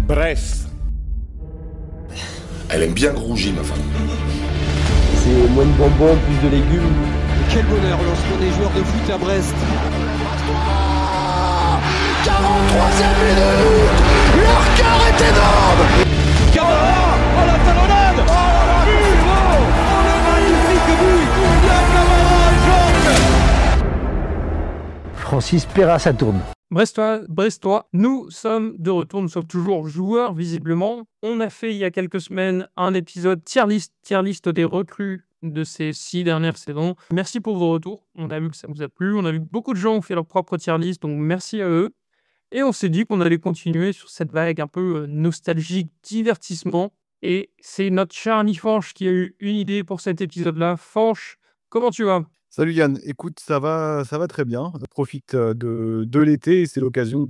Brest. Elle aime bien grouger, ma femme. C'est moins de bonbons, plus de légumes. Quel bonheur lorsqu'on est joueur de foot à Brest. 43e minute. Leur cœur est énorme. Camara, oh la talonnade, oh la but, oh le magnifique but. La Camara, Georges. Francis Perra, ça tourne. Brestois, nous sommes de retour, nous sommes toujours joueurs visiblement. On a fait il y a quelques semaines un épisode tier list des recrues de ces 6 dernières saisons. Merci pour vos retours, on a vu que ça vous a plu, on a vu que beaucoup de gens ont fait leur propre tier list, donc merci à eux. Et on s'est dit qu'on allait continuer sur cette vague un peu nostalgique, divertissement. Et c'est notre cher Annie Fanche qui a eu une idée pour cet épisode-là. Fanche, comment tu vas ? Salut Yann, écoute, ça va très bien. Je profite de l'été et c'est l'occasion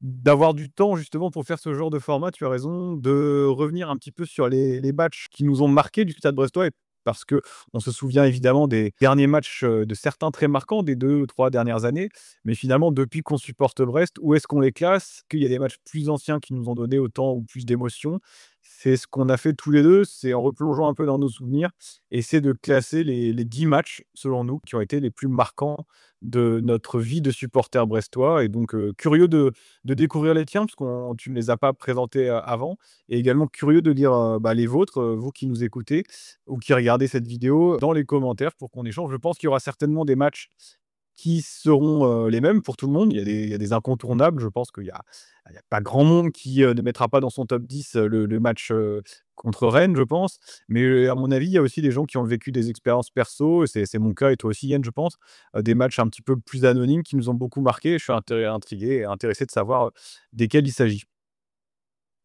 d'avoir du temps justement pour faire ce genre de format, tu as raison, de revenir un petit peu sur les matchs qui nous ont marqués du Stade Brestois. Parce qu'on se souvient évidemment des derniers matchs de certains très marquants des 2 ou 3 dernières années. Mais finalement, depuis qu'on supporte Brest, où est-ce qu'on les classe ? Qu'il y a des matchs plus anciens qui nous ont donné autant ou plus d'émotions. C'est ce qu'on a fait tous les deux, c'est en replongeant un peu dans nos souvenirs, essayer de classer les 10 matchs, selon nous, qui ont été les plus marquants de notre vie de supporter brestois. Et donc, curieux de découvrir les tiens, parce que tu ne les as pas présentés avant. Et également curieux de lire les vôtres, vous qui nous écoutez ou qui regardez cette vidéo, dans les commentaires pour qu'on échange. Je pense qu'il y aura certainement des matchs qui seront les mêmes pour tout le monde. Il y a des incontournables. Je pense qu'il y a pas grand monde qui ne mettra pas dans son top 10 le match contre Rennes, je pense. Mais à mon avis, il y a aussi des gens qui ont vécu des expériences perso. Et c'est mon cas et toi aussi, Yann, je pense. Des matchs un petit peu plus anonymes qui nous ont beaucoup marqués. Je suis intrigué et intéressé de savoir desquels il s'agit.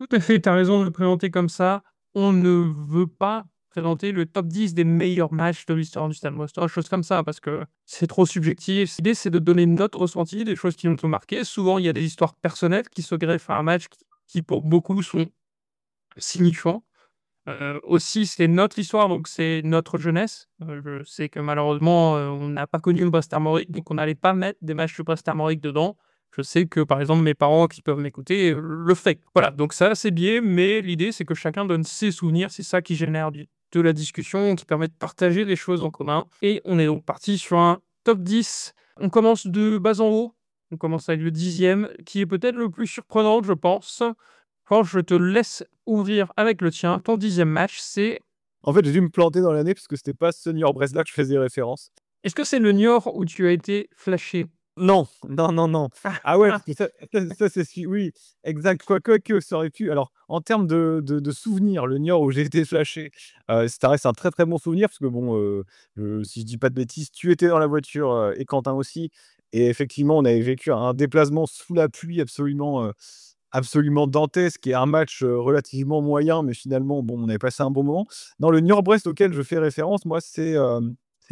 Tout à fait, tu as raison de le présenter comme ça. On ne veut pas présenter le top 10 des meilleurs matchs de l'histoire du Stade Brestois, choses comme ça, parce que c'est trop subjectif. L'idée, c'est de donner notre ressenti, des choses qui nous ont marqué. Souvent, il y a des histoires personnelles qui se greffent à un match qui pour beaucoup, sont signifiants. Aussi, c'est notre histoire, donc c'est notre jeunesse. Je sais que malheureusement, on n'a pas connu le Brest Armorique, donc on n'allait pas mettre des matchs du Brest Armorique dedans. Je sais que, par exemple, mes parents qui peuvent m'écouter le font. Voilà, donc ça, c'est biais, mais l'idée, c'est que chacun donne ses souvenirs. C'est ça qui génère de la discussion, qui permet de partager les choses en commun. Et on est donc parti sur un top 10. On commence de bas en haut. On commence avec le 10e, qui est peut-être le plus surprenant, je pense. Quand je te laisse ouvrir avec le tien, ton 10e match, c'est... En fait, j'ai dû me planter dans l'année parce que c'était pas ce Niort Brest là que je faisais référence. Est-ce que c'est le Niort où tu as été flashé ? Non. Ah ouais, ça c'est oui, exact. Quoique ça aurait pu. Alors, en termes de souvenirs, le Niort où j'ai été flashé, ça reste un très très bon souvenir parce que bon, si je dis pas de bêtises, tu étais dans la voiture et Quentin aussi. Et effectivement, on avait vécu un déplacement sous la pluie absolument dantesque et un match relativement moyen, mais finalement, bon, on avait passé un bon moment. Non, le Niort-Brest auquel je fais référence, moi, c'est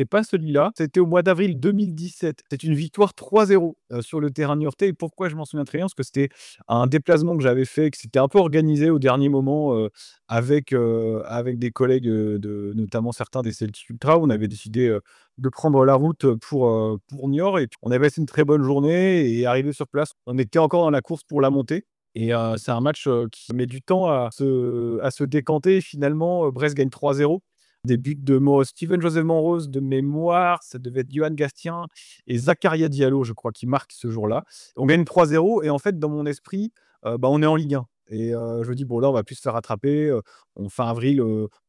pas celui-là. C'était au mois d'avril 2017. C'est une victoire 3-0 sur le terrain niortais. Et pourquoi je m'en souviens très bien? Parce que c'était un déplacement que j'avais fait, que c'était un peu organisé au dernier moment avec des collègues, notamment certains des Celtic Ultra. On avait décidé de prendre la route pour Niort. Et puis, on avait passé une très bonne journée et arrivé sur place, on était encore dans la course pour la montée. Et c'est un match qui met du temps à se décanter. Finalement, Brest gagne 3-0. Des buts de Steven Joseph Monrose de mémoire, ça devait être Johan Gastien et Zakaria Diallo, je crois, qui marque ce jour-là. On gagne 3-0 et en fait, dans mon esprit, on est en Ligue 1. Et je me dis, bon, là, on va plus se faire rattraper.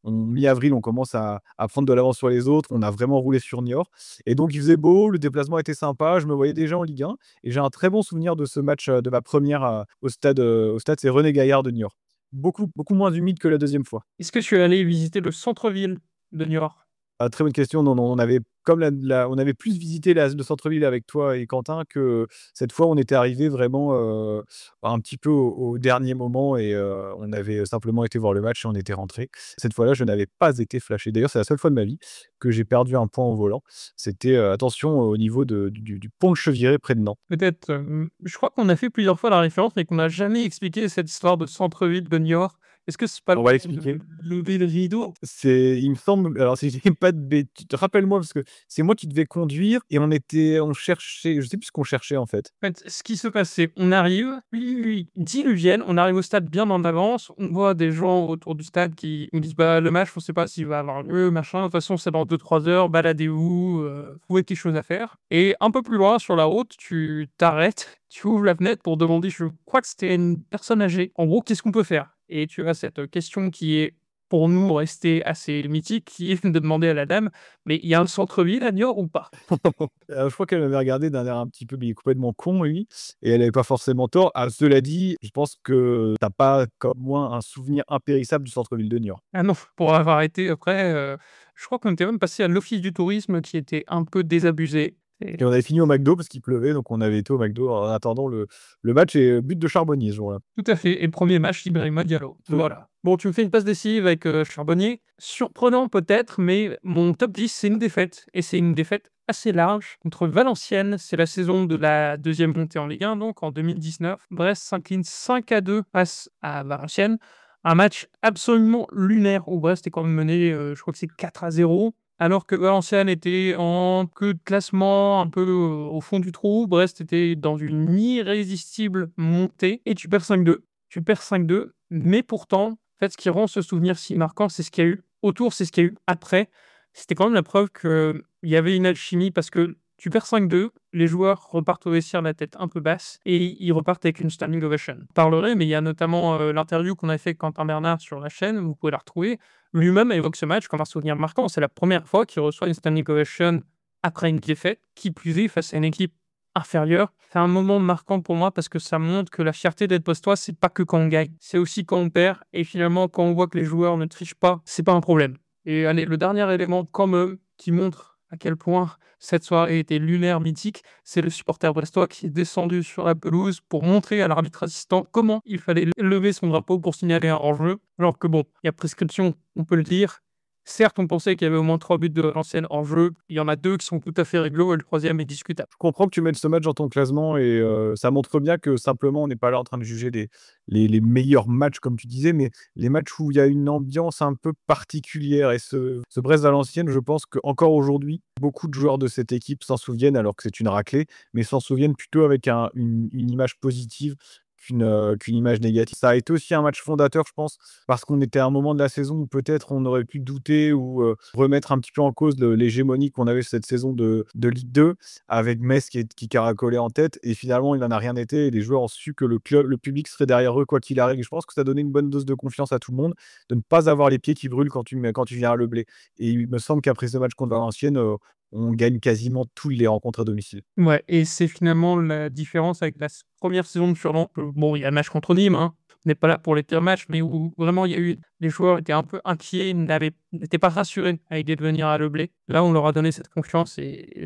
Mi-avril, on commence à prendre de l'avance sur les autres. On a vraiment roulé sur Niort. Et donc, il faisait beau, le déplacement était sympa. Je me voyais déjà en Ligue 1. Et j'ai un très bon souvenir de ce match, de ma première au stade. C'est René Gaillard de Niort. Beaucoup moins humide que la deuxième fois. Est-ce que tu es allé visiter le centre-ville de Niort ? Très bonne question. Non, on avait on avait plus visité le centre-ville avec toi et Quentin que cette fois, on était arrivé vraiment un petit peu au dernier moment et on avait simplement été voir le match et on était rentré. Cette fois-là, je n'avais pas été flashé. D'ailleurs, c'est la seule fois de ma vie que j'ai perdu un point au volant. C'était attention au niveau du pont de Cheviré près de Nantes. Peut-être. Je crois qu'on a fait plusieurs fois la référence, mais qu'on n'a jamais expliqué cette histoire de centre-ville de Niort. Est-ce que c'est pas le On va moment de l'expliquer. lever le rideau? Il me semble, alors si je dis pas de bêtises, rappelle-moi parce que c'est moi qui devais conduire et on cherchait, je sais plus ce qu'on cherchait en fait. En fait, ce qui se passe, c'est qu'on arrive, pluie diluvienne, on arrive au stade bien en avance, on voit des gens autour du stade qui nous disent: «Bah, le match, on sait pas s'il va avoir lieu, machin, de toute façon, c'est dans 2-3 heures, baladez-vous, trouvez quelque chose à faire» et un peu plus loin sur la route, tu t'arrêtes, tu ouvres la fenêtre pour demander, je crois que c'était une personne âgée, en gros: «Qu'est-ce qu'on peut faire?» et tu as cette question qui est, pour nous, restée assez mythique, qui est de demander à la dame: «Mais il y a un centre-ville à Niort ou pas?» Je crois qu'elle m'avait regardé d'un air un petit peu, mais complètement con lui, et elle avait pas forcément tort. Ah, cela dit, je pense que tu as pas comme moi un souvenir impérissable du centre-ville de Niort. Ah non, pour avoir été après, je crois qu'on était même passé à l'office du tourisme qui était un peu désabusé et Et on avait fini au McDo parce qu'il pleuvait, donc on avait été au McDo en attendant le match, et but de Charbonnier ce jour-là. tout à fait et le 1er match Ibrahima Diallo, voilà. Bon, tu me fais une passe décisive avec, Charbonnier. Surprenant peut-être, mais mon top 10, c'est une défaite et c'est une défaite assez large contre Valenciennes. C'est la saison de la 2e montée en Ligue 1 donc en 2019. Brest s'incline 5-2 face à Valenciennes. Un match absolument lunaire où Brest est quand même mené, je crois que c'est 4-0. Alors que Valenciennes était en queue de classement, un peu, au fond du trou, Brest était dans une irrésistible montée et tu perds 5-2. Tu perds 5-2, mais pourtant, en fait, ce qui rend ce souvenir si marquant, c'est ce qu'il y a eu autour, c'est ce qu'il y a eu après. C'était quand même la preuve qu'il y avait une alchimie parce que tu perds 5-2, les joueurs repartent au vestiaire la tête un peu basse et ils repartent avec une standing ovation. Je parlerai, mais il y a notamment l'interview qu'on a fait avec Quentin Bernard sur la chaîne, vous pouvez la retrouver. Lui-même évoque ce match comme un souvenir marquant. C'est la première fois qu'il reçoit une standing ovation après une défaite, qui plus est face à une équipe inférieure. C'est un moment marquant pour moi parce que ça montre que la fierté d'être brestois, c'est pas que quand on gagne, c'est aussi quand on perd. Et finalement, quand on voit que les joueurs ne trichent pas, c'est pas un problème. Et allez, le dernier élément quand même qui montre à quel point cette soirée était lunaire, mythique, c'est le supporter brestois qui est descendu sur la pelouse pour montrer à l'arbitre assistant comment il fallait lever son drapeau pour signaler un hors-jeu. Alors que bon, il y a prescription, on peut le dire. Certes, on pensait qu'il y avait au moins 3 buts de Valenciennes en jeu. Il y en a 2 qui sont tout à fait réglo et le 3e est discutable. Je comprends que tu mettes ce match dans ton classement, et ça montre bien que simplement on n'est pas là en train de juger les meilleurs matchs comme tu disais, mais les matchs où il y a une ambiance un peu particulière, et ce Brest-Valenciennes, je pense qu'encore aujourd'hui, beaucoup de joueurs de cette équipe s'en souviennent alors que c'est une raclée, mais s'en souviennent plutôt avec une image positive qu'une image négative. Ça a été aussi un match fondateur, je pense, parce qu'on était à un moment de la saison où peut-être on aurait pu douter ou remettre un petit peu en cause l'hégémonie qu'on avait cette saison de Ligue 2, avec Metz qui caracolait en tête, et finalement il n'en a rien été, et les joueurs ont su que le public serait derrière eux quoi qu'il arrive. Et je pense que ça donnait une bonne dose de confiance à tout le monde, de ne pas avoir les pieds qui brûlent quand tu viens à Le Blé. Et il me semble qu'après ce match contre Valenciennes, on gagne quasiment toutes les rencontres à domicile. Ouais, et c'est finalement la différence avec la première saison de Furlan. Bon, il y a le match contre Nîmes, hein. On n'est pas là pour les pires matchs, mais où vraiment il y a eu les joueurs étaient un peu inquiets, n'étaient pas rassurés à l'idée de venir à Le Blé. Là, on leur a donné cette confiance et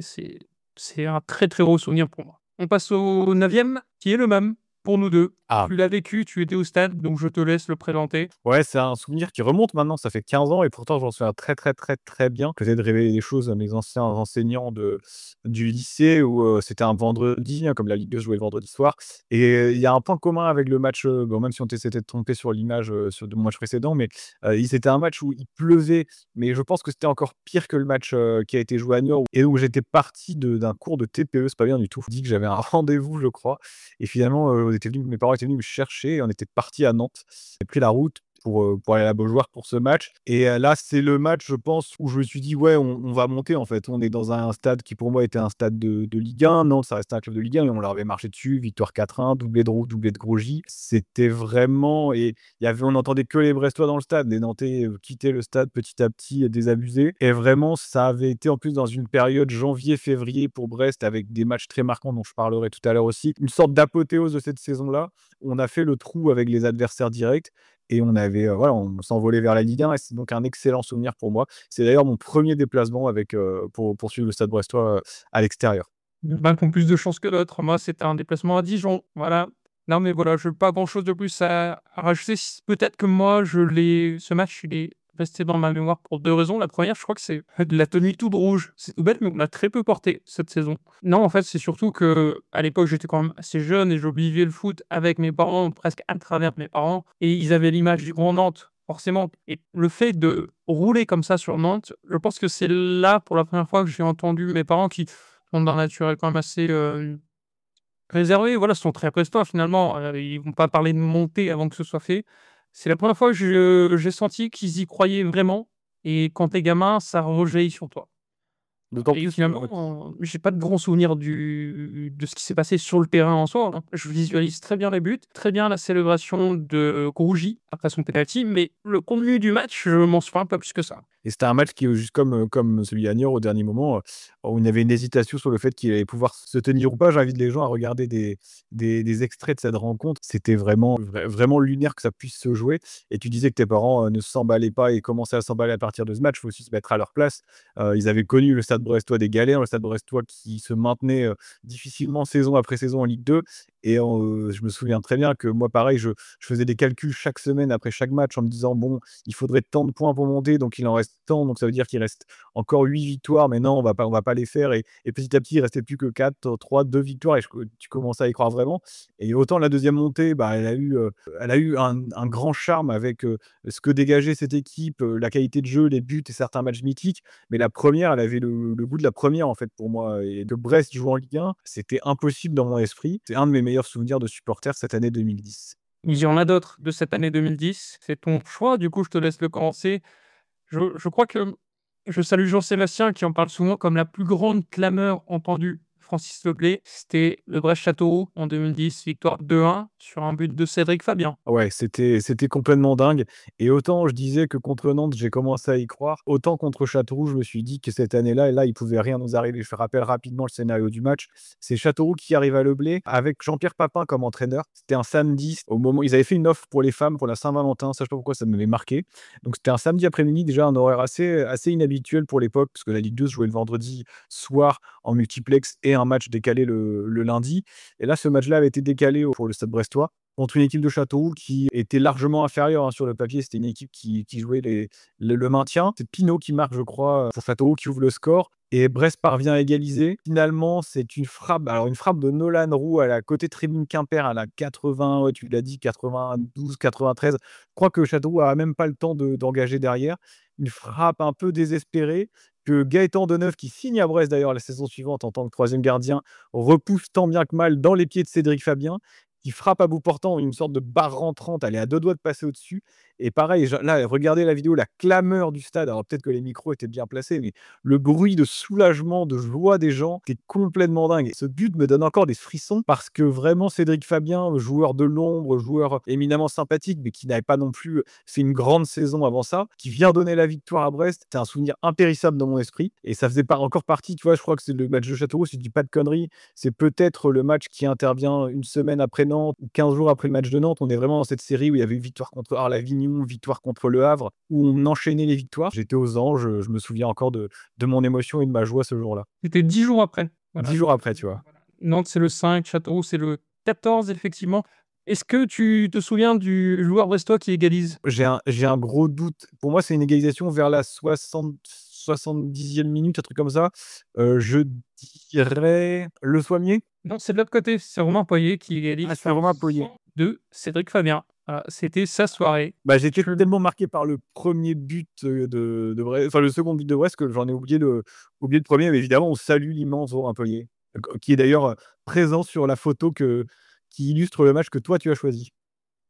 c'est un très très gros souvenir pour moi. On passe au 9e, qui est le même pour nous deux. Ah. Tu l'as vécu, tu étais au stade, donc je te laisse le présenter. Ouais, c'est un souvenir qui remonte maintenant, ça fait 15 ans, et pourtant j'en souviens très, très, très, très bien. Peut-être de révéler des choses à mes anciens enseignants du lycée où c'était un vendredi, hein, comme la Ligue 2 jouait le vendredi soir. Et il y a un point commun avec le match, bon, même si on s'était trompé sur l'image de mon match précédent, mais c'était un match où il pleuvait, mais je pense que c'était encore pire que le match qui a été joué à Niort. Et donc j'étais parti d'un cours de TPE, c'est pas bien du tout. Je dis que j'avais un rendez-vous, je crois. Et finalement, mes parents étaient venus me chercher, et on était partis à Nantes. J'ai pris la route pour aller à la Beaujoire pour ce match. Et là, c'est le match, je pense, où je me suis dit: «Ouais, on va monter, en fait». On est dans un stade qui, pour moi, était un stade de Ligue 1. Nantes, ça restait un club de Ligue 1, mais on leur avait marché dessus. Victoire 4-1, doublé de Roux, doublé de Grosjean. C'était vraiment, et on n'entendait que les Brestois dans le stade. Les Nantais quittaient le stade petit à petit, désabusés. Et vraiment, ça avait été en plus dans une période janvier-février pour Brest, avec des matchs très marquants dont je parlerai tout à l'heure aussi. Une sorte d'apothéose de cette saison-là. On a fait le trou avec les adversaires directs. Et on avait, on s'envolait vers la Ligue 1, et c'est donc un excellent souvenir pour moi. C'est d'ailleurs mon premier déplacement pour suivre le Stade brestois à l'extérieur. Il y en a qui ont plus de chance que d'autres. Moi, c'était un déplacement à Dijon, voilà. Non, mais voilà, je n'ai pas grand-chose de plus à rajouter. Peut-être que moi, ce match, il est resté dans ma mémoire pour 2 raisons. La première, je crois que c'est la tenue toute rouge. C'est tout bête, mais on l'a très peu porté cette saison. Non, en fait, c'est surtout qu'à l'époque, j'étais quand même assez jeune et je vivais le foot avec mes parents, presque à travers mes parents, et ils avaient l'image du Grand Nantes, forcément. Et le fait de rouler comme ça sur Nantes, je pense que c'est là, pour la première fois, que j'ai entendu mes parents qui sont d'un naturel quand même assez réservés, voilà, sont très prestants finalement. Ils vont pas parler de monter avant que ce soit fait. C'est la première fois que j'ai senti qu'ils y croyaient vraiment. Et quand t'es gamin, ça rejaillit sur toi. D'autant Et plus finalement, j'ai pas de grands souvenirs de ce qui s'est passé sur le terrain en soi, hein. Je visualise très bien les buts, très bien la célébration de Grougy après son penalty, mais le contenu du match, je m'en souviens pas plus que ça. et c'était un match qui, juste comme celui à Niort au dernier moment, où il y avait une hésitation sur le fait qu'il allait pouvoir se tenir ou pas. J'invite les gens à regarder des extraits de cette rencontre. C'était vraiment lunaire que ça puisse se jouer. Et tu disais que tes parents ne s'emballaient pas et commençaient à s'emballer à partir de ce match. Il faut aussi se mettre à leur place. Ils avaient connu le Stade brestois des galères, le Stade brestois qui se maintenait difficilement saison après saison en Ligue 2. Et je me souviens très bien que moi, pareil, je faisais des calculs chaque semaine après chaque match en me disant, bon, il faudrait tant de points pour monter, donc il en reste tant, donc ça veut dire qu'il reste encore 8 victoires, mais non, on va pas les faire. Et petit à petit, il restait plus que 4, 3, 2 victoires, et tu commençais à y croire vraiment. Et autant la deuxième montée, bah, elle a eu un grand charme avec ce que dégageait cette équipe, la qualité de jeu, les buts et certains matchs mythiques. Mais la première, elle avait le goût de la première, en fait, pour moi. Et que Brest joue en Ligue 1, c'était impossible dans mon esprit. C'est un de mes meilleurs souvenirs de supporter cette année 2010. Il y en a d'autres de cette année 2010. C'est ton choix, du coup, je te laisse le commencer. Je crois que je salue Jean-Sébastien qui en parle souvent comme la plus grande clameur entendue. Francis Leblé, c'était le Brest-Châteauroux en 2010, victoire 2-1 sur un but de Cédric Fabien. Ouais, c'était complètement dingue. Et autant je disais que contre Nantes, j'ai commencé à y croire, autant contre Châteauroux, je me suis dit que cette année-là, là, il pouvait rien nous arriver. Je rappelle rapidement le scénario du match. C'est Châteauroux qui arrive à Leblé avec Jean-Pierre Papin comme entraîneur. C'était un samedi, au moment ils avaient fait une offre pour les femmes pour la Saint-Valentin. Ça, je sais pas pourquoi ça m'avait marqué. Donc c'était un samedi après-midi, déjà un horaire assez inhabituel pour l'époque, parce que la Ligue 2 se jouait le vendredi soir en multiplex et un match décalé le lundi. Et là, ce match-là avait été décalé pour le Stade brestois contre une équipe de Châteauroux qui était largement inférieure, hein, sur le papier. C'était une équipe qui jouait le maintien. C'est Pinot qui marque, je crois, pour Châteauroux, qui ouvre le score. Et Brest parvient à égaliser. Finalement, c'est une frappe de Nolan Roux à la côté tribune Quimper à la 80, ouais, tu l'as dit, 92, 93. Je crois que Châteauroux a même pas le temps d'engager derrière. Une frappe un peu désespérée que Gaëtan Deneuve, qui signe à Brest d'ailleurs la saison suivante en tant que troisième gardien, repousse tant bien que mal dans les pieds de Cédric Fabien, qui frappe à bout portant une sorte de barre rentrante. Elle est à 2 doigts de passer au-dessus. Et pareil, là, regardez la vidéo, la clameur du stade. Alors peut-être que les micros étaient bien placés, mais le bruit de soulagement, de joie des gens, qui est complètement dingue. Et ce but me donne encore des frissons parce que vraiment, Cédric Fabien, joueur de l'ombre, joueur éminemment sympathique, mais qui n'avait pas non plus fait une grande saison avant ça, qui vient donner la victoire à Brest, c'est un souvenir impérissable dans mon esprit. Et ça faisait pas encore partie, tu vois, je crois que c'est le match de Châteauroux, si je dis pas de conneries, c'est peut-être le match qui intervient une semaine après Nantes, ou 15 jours après le match de Nantes. On est vraiment dans cette série où il y avait une victoire contre Arles-Avignon, victoire contre Le Havre, où on enchaînait les victoires. J'étais aux anges, je me souviens encore de mon émotion et de ma joie ce jour-là. C'était 10 jours après. Voilà. 10 jours après, tu vois. Nantes, c'est le 5, Châteauroux, c'est le 14, effectivement. Est-ce que tu te souviens du joueur brestois qui égalise? J'ai un gros doute. Pour moi, c'est une égalisation vers la 70e minute, un truc comme ça. Je dirais Le Soimier. Non, c'est de l'autre côté, c'est Romain Poyet qui égalise. Ah, c'est Romain Poyet. De Cédric Fabien. Voilà, c'était sa soirée. Bah, j'étais tellement marqué par le premier but de Brest, enfin le second but de Brest, que j'en ai oublié le premier. Mais évidemment, on salue l'immense Romain Poyet, qui est d'ailleurs présent sur la photo qui illustre le match que toi tu as choisi.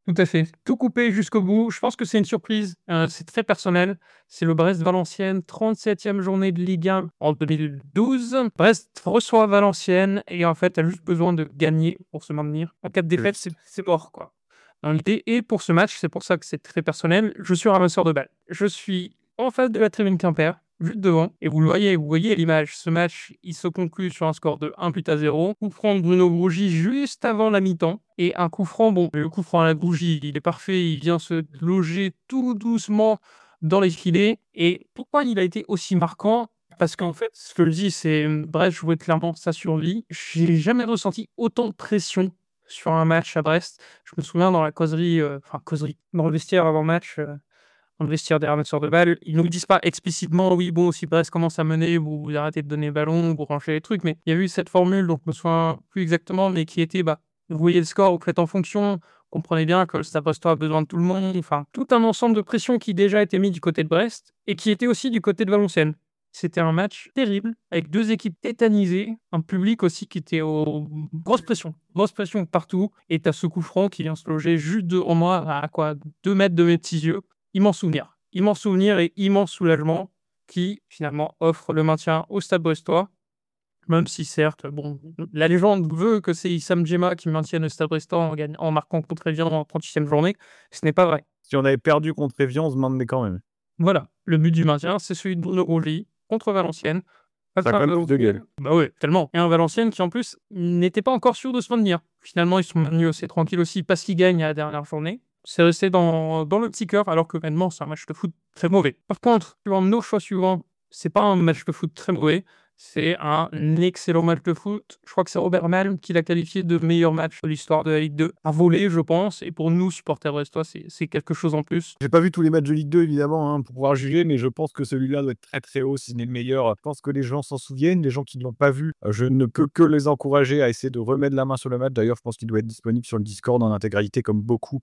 Tout à fait. Tout coupé jusqu'au bout. Je pense que c'est une surprise. C'est très personnel. C'est le Brest-Valenciennes, 37e journée de Ligue 1 en 2012. Brest reçoit Valenciennes et en fait, a juste besoin de gagner pour se maintenir. En cas de défaite, c'est mort, quoi. Dans l'idée. Et pour ce match, c'est pour ça que c'est très personnel, je suis ramasseur de balles. Je suis en face de la tribune Quimper, juste devant. Et vous voyez l'image. Ce match, il se conclut sur un score de 1-0. Coup franc de Bruno Grougy juste avant la mi-temps. Et un coup franc, le coup franc à la Grougy, il est parfait. Il vient se loger tout doucement dans les filets. Et pourquoi il a été aussi marquant? Parce qu'en fait, ce que je dis, c'est Brest jouait clairement sa survie. J'ai jamais ressenti autant de pression sur un match à Brest. Je me souviens dans la causerie, dans le vestiaire avant match, dans le vestiaire des ramasseurs de balles. Ils nous disent pas explicitement, oui, bon, si Brest commence à mener, vous arrêtez de donner le ballon, vous ranchez les trucs, mais il y a eu cette formule, donc je me souviens plus exactement, mais qui était, vous voyez le score, vous faites en fonction, comprenez bien que le Stade Brestois a besoin de tout le monde, enfin, tout un ensemble de pression qui déjà était mis du côté de Brest, et qui était aussi du côté de Valenciennes. C'était un match terrible, avec 2 équipes tétanisées, un public aussi qui était grosse pression partout, et t'as ce coup franc qui vient se loger juste en moi, à quoi, 2 mètres de mes petits yeux. Immense souvenir et immense soulagement qui, finalement, offre le maintien au Stade Brestois, même si certes, bon, la légende veut que c'est Issam Djema qui maintienne le Stade Brestois en marquant contre Evian en 38e journée. Ce n'est pas vrai. Si on avait perdu contre Evian, on se maintenait quand même. Voilà, le but du maintien, c'est celui de Bruno Rougy contre Valenciennes. Ça a quand même plus de gueule. Bah ouais, tellement. Et un Valenciennes qui, en plus, n'était pas encore sûr de se maintenir. Finalement, ils sont maintenus assez tranquilles aussi parce qu'ils gagnent à la dernière journée. C'est resté dans le petit cœur, alors que maintenant, c'est un match de foot très mauvais. Par contre, suivant nos choix suivants, c'est pas un match de foot très mauvais, c'est un excellent match de foot. Je crois que c'est Robert Malm qui l'a qualifié de meilleur match de l'histoire de la Ligue 2. À voler, je pense, et pour nous, supporters brestois, c'est quelque chose en plus. J'ai pas vu tous les matchs de Ligue 2, évidemment, pour pouvoir juger, mais je pense que celui-là doit être très très haut, si ce n'est le meilleur. Je pense que les gens s'en souviennent, les gens qui ne l'ont pas vu, je ne peux que les encourager à essayer de remettre la main sur le match. D'ailleurs, je pense qu'il doit être disponible sur le Discord en intégralité, comme beaucoup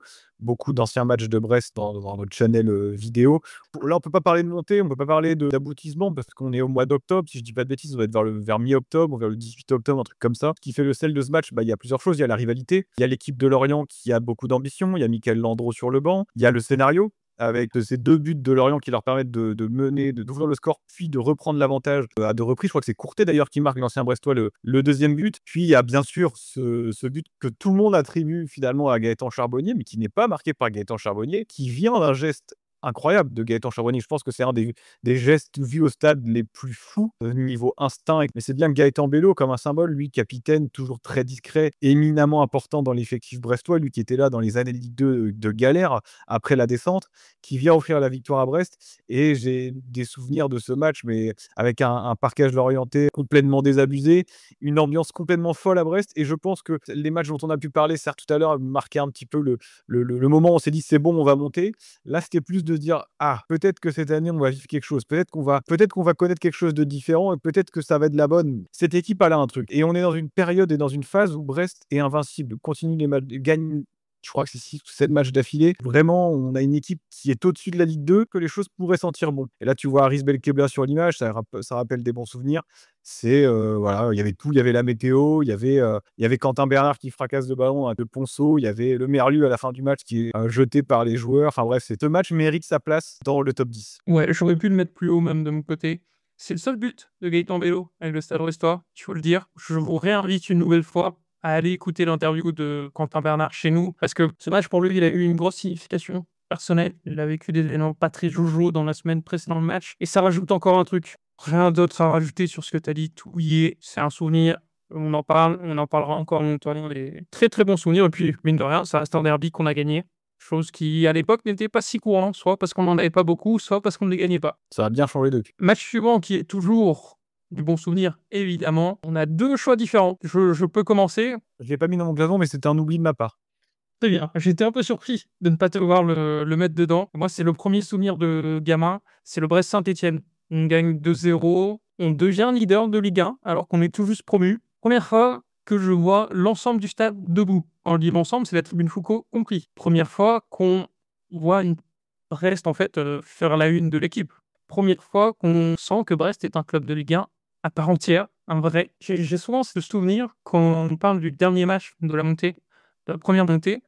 d'anciens matchs de Brest dans notre channel vidéo. Là, on peut pas parler de montée, on peut pas parler d'aboutissement, parce qu'on est au mois d'octobre, si je dis pas de bêtises, on va être vers mi-octobre, vers le 18 octobre, un truc comme ça. Ce qui fait le sel de ce match, il y a plusieurs choses. Il y a la rivalité, il y a l'équipe de Lorient qui a beaucoup d'ambition, il y a Michael Landreau sur le banc, il y a le scénario, avec ces 2 buts de Lorient qui leur permettent de mener, d'ouvrir le score, puis de reprendre l'avantage à 2 reprises. Je crois que c'est Courtet d'ailleurs qui marque, l'ancien Brestois, le 2e but. Puis il y a bien sûr ce but que tout le monde attribue finalement à Gaëtan Charbonnier, mais qui n'est pas marqué par Gaëtan Charbonnier, qui vient d'un geste incroyable de Gaëtan Charbonnier. Je pense que c'est un des gestes vus au stade les plus fous niveau instinct. Mais c'est bien Gaëtan Bello comme un symbole, lui, capitaine, toujours très discret, éminemment important dans l'effectif brestois, lui qui était là dans les années Ligue 2 de galère après la descente, qui vient offrir la victoire à Brest. Et j'ai des souvenirs de ce match, mais avec un parquage lorientais complètement désabusé, une ambiance complètement folle à Brest. Et je pense que les matchs dont on a pu parler, certes tout à l'heure, marquaient un petit peu le moment où on s'est dit c'est bon, on va monter. Là, c'était plus de dire peut-être que cette année on va vivre quelque chose, peut-être qu'on va connaître quelque chose de différent et peut-être que ça va être la bonne. Cette équipe elle a un truc et on est dans une période et dans une phase où Brest est invincible, continue les matchs, gagne. Je crois que c'est 6 ou 7 matchs d'affilée. Vraiment, on a une équipe qui est au-dessus de la Ligue 2, que les choses pourraient sentir bon. Et là, tu vois Aris Belkebla sur l'image, ça rappelle des bons souvenirs. C'est voilà, il y avait tout, il y avait la météo, il y avait Quentin Bernard qui fracasse le ballon de Ponceau, il y avait le Merlu à la fin du match qui est jeté par les joueurs. Enfin bref, ce match mérite sa place dans le top 10. Ouais, j'aurais pu le mettre plus haut même de mon côté. C'est le seul but de Gaëtan Bello avec le Stade Brestois, il faut le dire. Je vous réinvite une nouvelle fois à aller écouter l'interview de Quentin Bernard chez nous, parce que ce match, pour lui, il a eu une grosse signification personnelle. Il a vécu des événements pas très jojo dans la semaine précédant le match, et ça rajoute encore un truc. Rien d'autre à rajouter sur ce que tu as dit, tout y est, c'est un souvenir, on en parlera encore longtemps, des très très bons souvenirs, et puis, mine de rien, ça reste un derby qu'on a gagné, chose qui, à l'époque, n'était pas si courant, soit parce qu'on n'en avait pas beaucoup, soit parce qu'on ne les gagnait pas. Ça a bien changé depuis. Match suivant, qui est toujours du bon souvenir, évidemment. On a 2 choix différents. Je peux commencer. Je l'ai pas mis dans mon blason, mais c'était un oubli de ma part. Très bien. J'étais un peu surpris de ne pas te voir le mettre dedans. Moi, c'est le premier souvenir de gamin. C'est le Brest-Saint-Étienne. On gagne 2-0. On devient leader de Ligue 1, alors qu'on est tout juste promu. Première fois que je vois l'ensemble du stade debout. En dit l'ensemble, c'est la tribune Foucault compris. Première fois qu'on voit une Brest, en fait, faire la une de l'équipe. Première fois qu'on sent que Brest est un club de Ligue 1 à part entière, un vrai. J'ai souvent ce souvenir quand on parle du dernier match de la montée, de la première montée.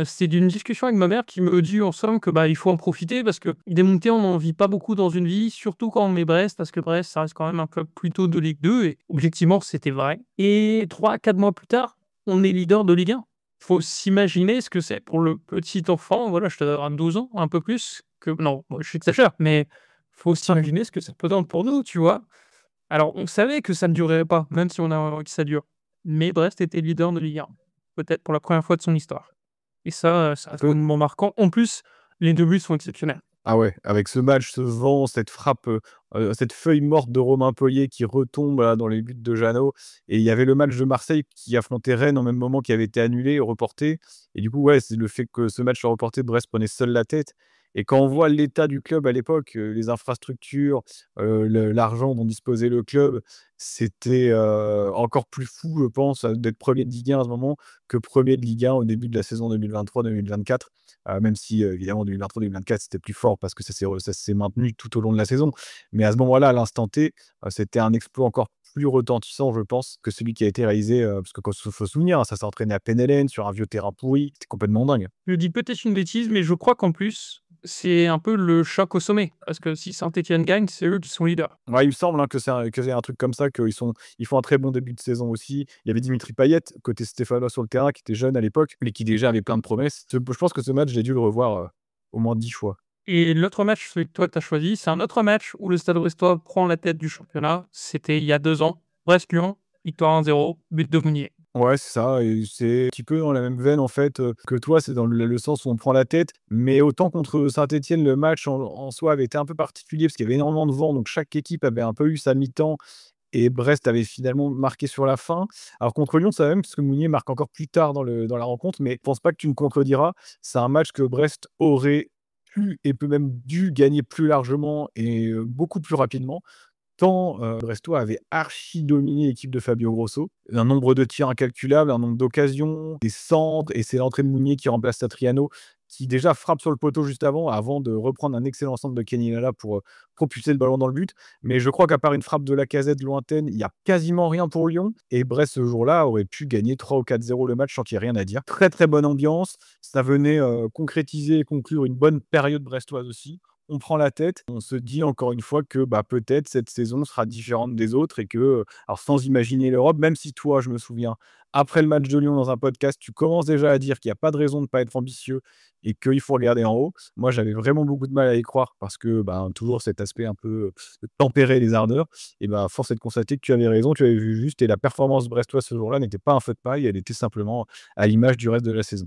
C'est d'une discussion avec ma mère qui me dit en somme que il faut en profiter parce que des montées on n'en vit pas beaucoup dans une vie, surtout quand on met Brest, parce que Brest ça reste quand même un club plutôt de Ligue 2 et objectivement c'était vrai. Et 3-4 mois plus tard, on est leader de Ligue 1. Faut s'imaginer ce que c'est pour le petit enfant, voilà, je te donne 12 ans, un peu plus que non, moi, je s'exagère, mais faut s'imaginer ce que ça peut donner pour nous, tu vois. Alors, on savait que ça ne durerait pas, même si on a envie que ça dure. Mais Brest était leader de Ligue 1, peut-être pour la première fois de son histoire. Et ça reste vraiment marquant. En plus, les 2 buts sont exceptionnels. Ah ouais, avec ce match, ce vent, cette frappe, cette feuille morte de Romain Poyet qui retombe là, dans les buts de Jeannot. Et il y avait le match de Marseille qui affrontait Rennes en même moment, qui avait été annulé, reporté. Et du coup, ouais, c'est le fait que ce match soit reporté, Brest prenait seul la tête. Et quand on voit l'état du club à l'époque, les infrastructures, l'argent dont disposait le club, c'était encore plus fou, je pense, d'être premier de Ligue 1 à ce moment que premier de Ligue 1 au début de la saison 2023-2024. Même si évidemment 2023-2024 c'était plus fort parce que ça s'est maintenu tout au long de la saison. Mais à ce moment-là, à l'instant T, c'était un exploit encore plus retentissant, je pense, que celui qui a été réalisé, parce que faut se souvenir, hein, ça s'est entraîné à Pen sur un vieux terrain pourri, c'était complètement dingue. Je dis peut-être une bêtise, mais je crois qu'en plus, c'est un peu le choc au sommet. Parce que si Saint-Étienne gagne, c'est eux qui sont leaders. Ouais, il me semble, hein, que c'est un truc comme ça, ils font un très bon début de saison aussi. Il y avait Dimitri Payet, côté stéphanois sur le terrain, qui était jeune à l'époque, mais qui déjà avait plein de promesses. Je pense que ce match, j'ai dû le revoir, au moins 10 fois. Et l'autre match, celui que toi, tu as choisi, c'est un autre match où le Stade Brestois prend la tête du championnat. C'était il y a 2 ans. Brest-Lyon, victoire 1-0, but de Mounier. Ouais, c'est ça, et c'est un petit peu dans la même veine, en fait, que toi. C'est dans le sens où on prend la tête, mais autant contre Saint-Étienne, le match en soi avait été un peu particulier parce qu'il y avait énormément de vent, donc chaque équipe avait un peu eu sa mi-temps et Brest avait finalement marqué sur la fin. Alors contre Lyon, ça va même parce que Mounier marque encore plus tard dans la rencontre, mais je pense pas que tu me contrediras, c'est un match que Brest aurait pu et peut même dû gagner plus largement et beaucoup plus rapidement. Tant Brestois avait archi dominé l'équipe de Fabio Grosso. Un nombre de tirs incalculable, un nombre d'occasions, des centres, et c'est l'entrée de Mounier qui remplace Satriano, qui déjà frappe sur le poteau juste avant de reprendre un excellent centre de Kenny Lala pour propulser le ballon dans le but. Mais je crois qu'à part une frappe de Lacazette lointaine, il n'y a quasiment rien pour Lyon. Et Brest, ce jour-là, aurait pu gagner 3 ou 4-0 le match sans qu'il y ait rien à dire. Très très bonne ambiance. Ça venait concrétiser et conclure une bonne période brestoise aussi. On prend la tête, on se dit encore une fois que peut-être cette saison sera différente des autres et que, alors sans imaginer l'Europe, même si toi, je me souviens, après le match de Lyon dans un podcast, tu commences déjà à dire qu'il n'y a pas de raison de ne pas être ambitieux et qu'il faut regarder en haut. Moi, j'avais vraiment beaucoup de mal à y croire parce que toujours cet aspect un peu de tempérer les ardeurs. Et force est de constater que tu avais raison, tu avais vu juste, et la performance brestoise ce jour-là n'était pas un feu de paille, elle était simplement à l'image du reste de la saison.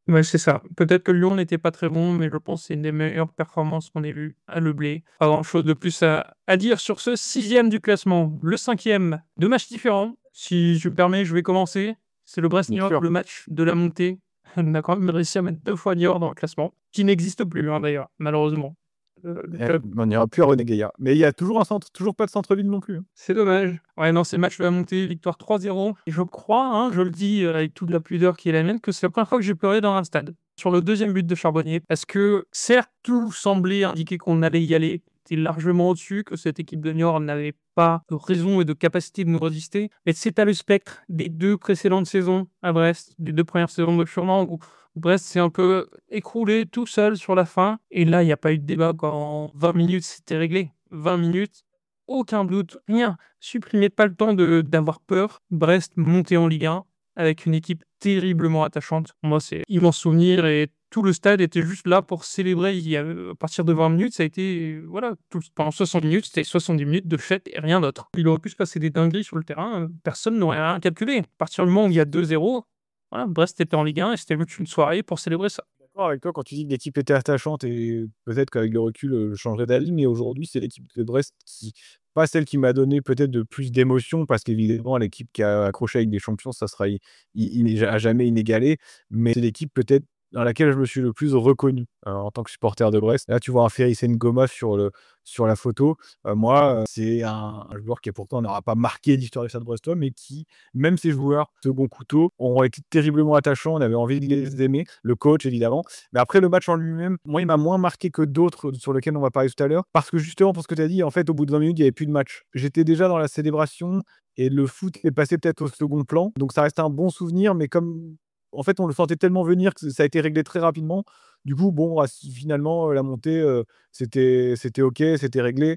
Ouais, c'est ça. Peut-être que Lyon n'était pas très bon, mais je pense que c'est une des meilleures performances qu'on ait vues à Le Blé. Pas grand-chose de plus à dire sur ce 6e du classement. Le 5e, 2 matchs différents. Si je me permets, je vais commencer. C'est le Brest-Niort, le match de la montée. On a quand même réussi à mettre 2 fois Niort dans le classement, qui n'existe plus d'ailleurs, malheureusement. On n'ira plus à René Gaillard. Mais il y a toujours toujours pas de centre-ville non plus. C'est dommage. Ouais, non, c'est le match de la montée, victoire 3-0. Et je crois, je le dis avec toute la pudeur qui est la mienne, que c'est la première fois que j'ai pleuré dans un stade. Sur le 2e but de Charbonnier. Parce que, certes, tout semblait indiquer qu'on allait y aller. C'était largement au-dessus, que cette équipe de Niort n'avait pas de raison et de capacité de nous résister. Mais c'est à le spectre des 2 précédentes saisons à Brest, des 2 premières saisons de Furlan, où Brest s'est un peu écroulé tout seul sur la fin. Et là, il n'y a pas eu de débat. En 20 minutes, c'était réglé. 20 minutes, aucun doute, rien. Supprimez pas le temps d'avoir peur. Brest monté en Ligue 1 avec une équipe terriblement attachante. Moi, c'est immense souvenir et tout le stade était juste là pour célébrer. À partir de 20 minutes, ça a été, voilà, pendant 60 minutes, c'était 70 minutes de fête et rien d'autre. Il aurait pu se passer des dingueries sur le terrain, personne n'aurait rien calculé. À partir du moment où il y a 2-0, voilà, Brest était en Ligue 1 et c'était juste une soirée pour célébrer ça. D'accord avec toi quand tu dis que l'équipe était attachante, et peut-être qu'avec le recul, je changerai d'avis, mais aujourd'hui, c'est l'équipe de Brest pas celle qui m'a donné peut-être de plus d'émotion, parce qu'évidemment, l'équipe qui a accroché avec des champions, ça sera à jamais inégalé, mais c'est l'équipe peut-être dans laquelle je me suis le plus reconnu en tant que supporter de Brest. Là, tu vois un Ferry Ngoma sur la photo. Moi, c'est un joueur qui pourtant n'aura pas marqué l'histoire du Stade brestois, mais qui, même ces joueurs second couteau, ont été terriblement attachants. On avait envie de les aimer. Le coach, évidemment. Mais après, le match en lui-même, moi, il m'a moins marqué que d'autres sur lesquels on va parler tout à l'heure. Parce que justement, pour ce que tu as dit, en fait, au bout de 20 minutes, il n'y avait plus de match. J'étais déjà dans la célébration et le foot est passé peut-être au second plan. Donc, ça reste un bon souvenir, mais comme en fait, on le sentait tellement venir que ça a été réglé très rapidement. Du coup, bon, finalement, la montée, c'était OK, c'était réglé.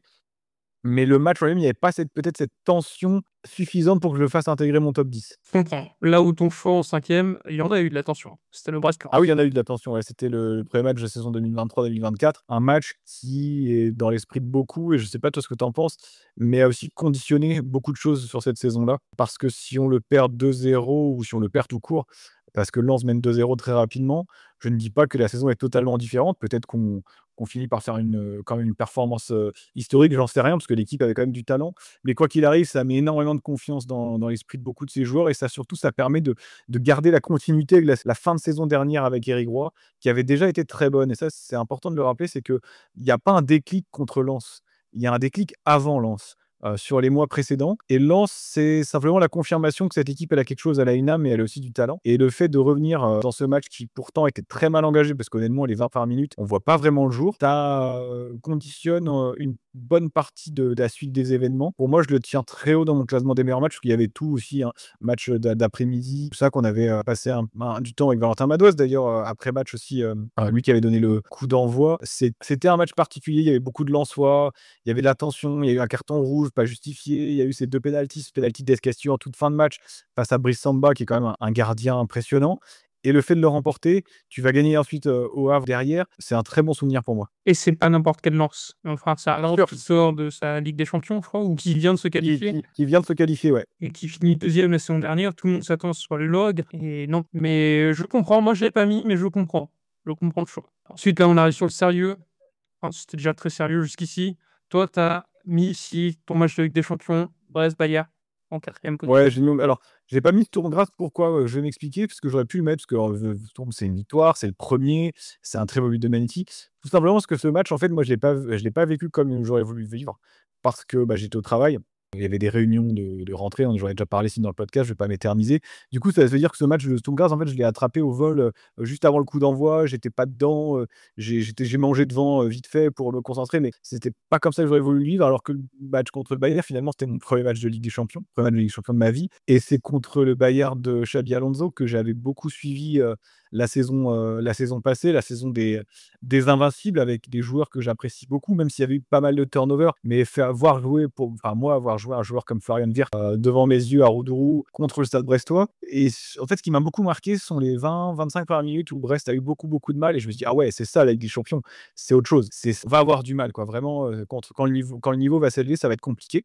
Mais le match en lui-même, il n'y avait pas peut-être cette tension suffisante pour que je le fasse intégrer mon top 10. Je comprends. Là où ton choix en 5e, il y en a eu de la tension. C'était le Brest. Ah oui, il y en a eu de la tension. Ouais. C'était le premier match de saison 2023-2024. Un match qui est dans l'esprit de beaucoup, et je ne sais pas toi ce que tu en penses, mais a aussi conditionné beaucoup de choses sur cette saison-là. Parce que si on le perd 2-0 ou si on le perd tout court, parce que Lens mène 2-0 très rapidement. Je ne dis pas que la saison est totalement différente. Peut-être qu'on finit par faire quand même une performance historique, j'en sais rien, parce que l'équipe avait quand même du talent. Mais quoi qu'il arrive, ça met énormément de confiance dans l'esprit de beaucoup de ces joueurs et ça permet de garder la continuité avec la fin de saison dernière avec Eric Roy, qui avait déjà été très bonne. Et ça, c'est important de le rappeler, c'est qu'il n'y a pas un déclic contre Lens. Il y a un déclic avant Lens. Sur les mois précédents. Et Lens, c'est simplement la confirmation que cette équipe, elle a quelque chose, elle a une âme et elle a aussi du talent. Et le fait de revenir dans ce match qui pourtant était très mal engagé, parce qu'honnêtement, les 20 par minute, on voit pas vraiment le jour, ça conditionne une bonne partie de la suite des événements. Pour moi, je le tiens très haut dans mon classement des meilleurs matchs, parce qu'il y avait tout aussi, hein, match d'après-midi, tout ça qu'on avait passé du temps avec Valentin Madoise, d'ailleurs, après match aussi, lui qui avait donné le coup d'envoi. C'était un match particulier, il y avait beaucoup de Lensois, il y avait de la tension, il y a eu un carton rouge pas justifié, il y a eu ces 2 pénaltys, ce pénalty d'Escasio en toute fin de match face à Brice Samba qui est quand même un gardien impressionnant. Et le fait de le remporter, tu vas gagner ensuite au Havre derrière, c'est un très bon souvenir pour moi. Et c'est pas n'importe quel Lens. Enfin, c'est un Lens Sûr. qui sort de sa Ligue des Champions, je crois, ou qui vient de se qualifier. Qui vient de se qualifier, ouais. Et qui finit deuxième la saison dernière. Tout le monde s'attend sur le log. Et non, mais je comprends. Moi, je l'ai pas mis, mais je comprends. Je comprends le choix. Ensuite, là, on arrive sur le sérieux. Enfin, c'était déjà très sérieux jusqu'ici. Toi, t'as mis ici ton match de Ligue des Champions, Brest-Bayern, en 4e position. Ouais, alors, j'ai pas mis Sturm Graz, pourquoi? Je vais m'expliquer, parce que j'aurais pu le mettre, parce que Sturm, c'est une victoire, c'est le premier, c'est un très beau but de Manetti. Tout simplement parce que ce match, en fait, moi, je l'ai pas vécu comme j'aurais voulu le vivre, parce que j'étais au travail. Il y avait des réunions de rentrée, j'en ai déjà parlé ici dans le podcast, je vais pas m'éterniser. Du coup, ça veut dire que ce match de Sturm Graz, en fait, je l'ai attrapé au vol juste avant le coup d'envoi, j'étais pas dedans, j'ai mangé devant vite fait pour me concentrer, mais c'était pas comme ça que j'aurais voulu le vivre, alors que le match contre le Bayern, finalement, c'était mon premier match de Ligue des Champions, premier match de Ligue des Champions de ma vie, et c'est contre le Bayern de Xabi Alonso que j'avais beaucoup suivi la saison passée, la saison des Invincibles, avec des joueurs que j'apprécie beaucoup, même s'il y avait eu pas mal de turnover, mais avoir joué un joueur comme Florian Wirtz devant mes yeux à Roudourou contre le Stade brestois. Et en fait, ce qui m'a beaucoup marqué, ce sont les 20-25 premières minutes où Brest a eu beaucoup de mal, et je me suis dit, ah ouais, c'est ça la Ligue des Champions, c'est autre chose. On va avoir du mal, quoi. Vraiment, quand le niveau va s'élever, ça va être compliqué.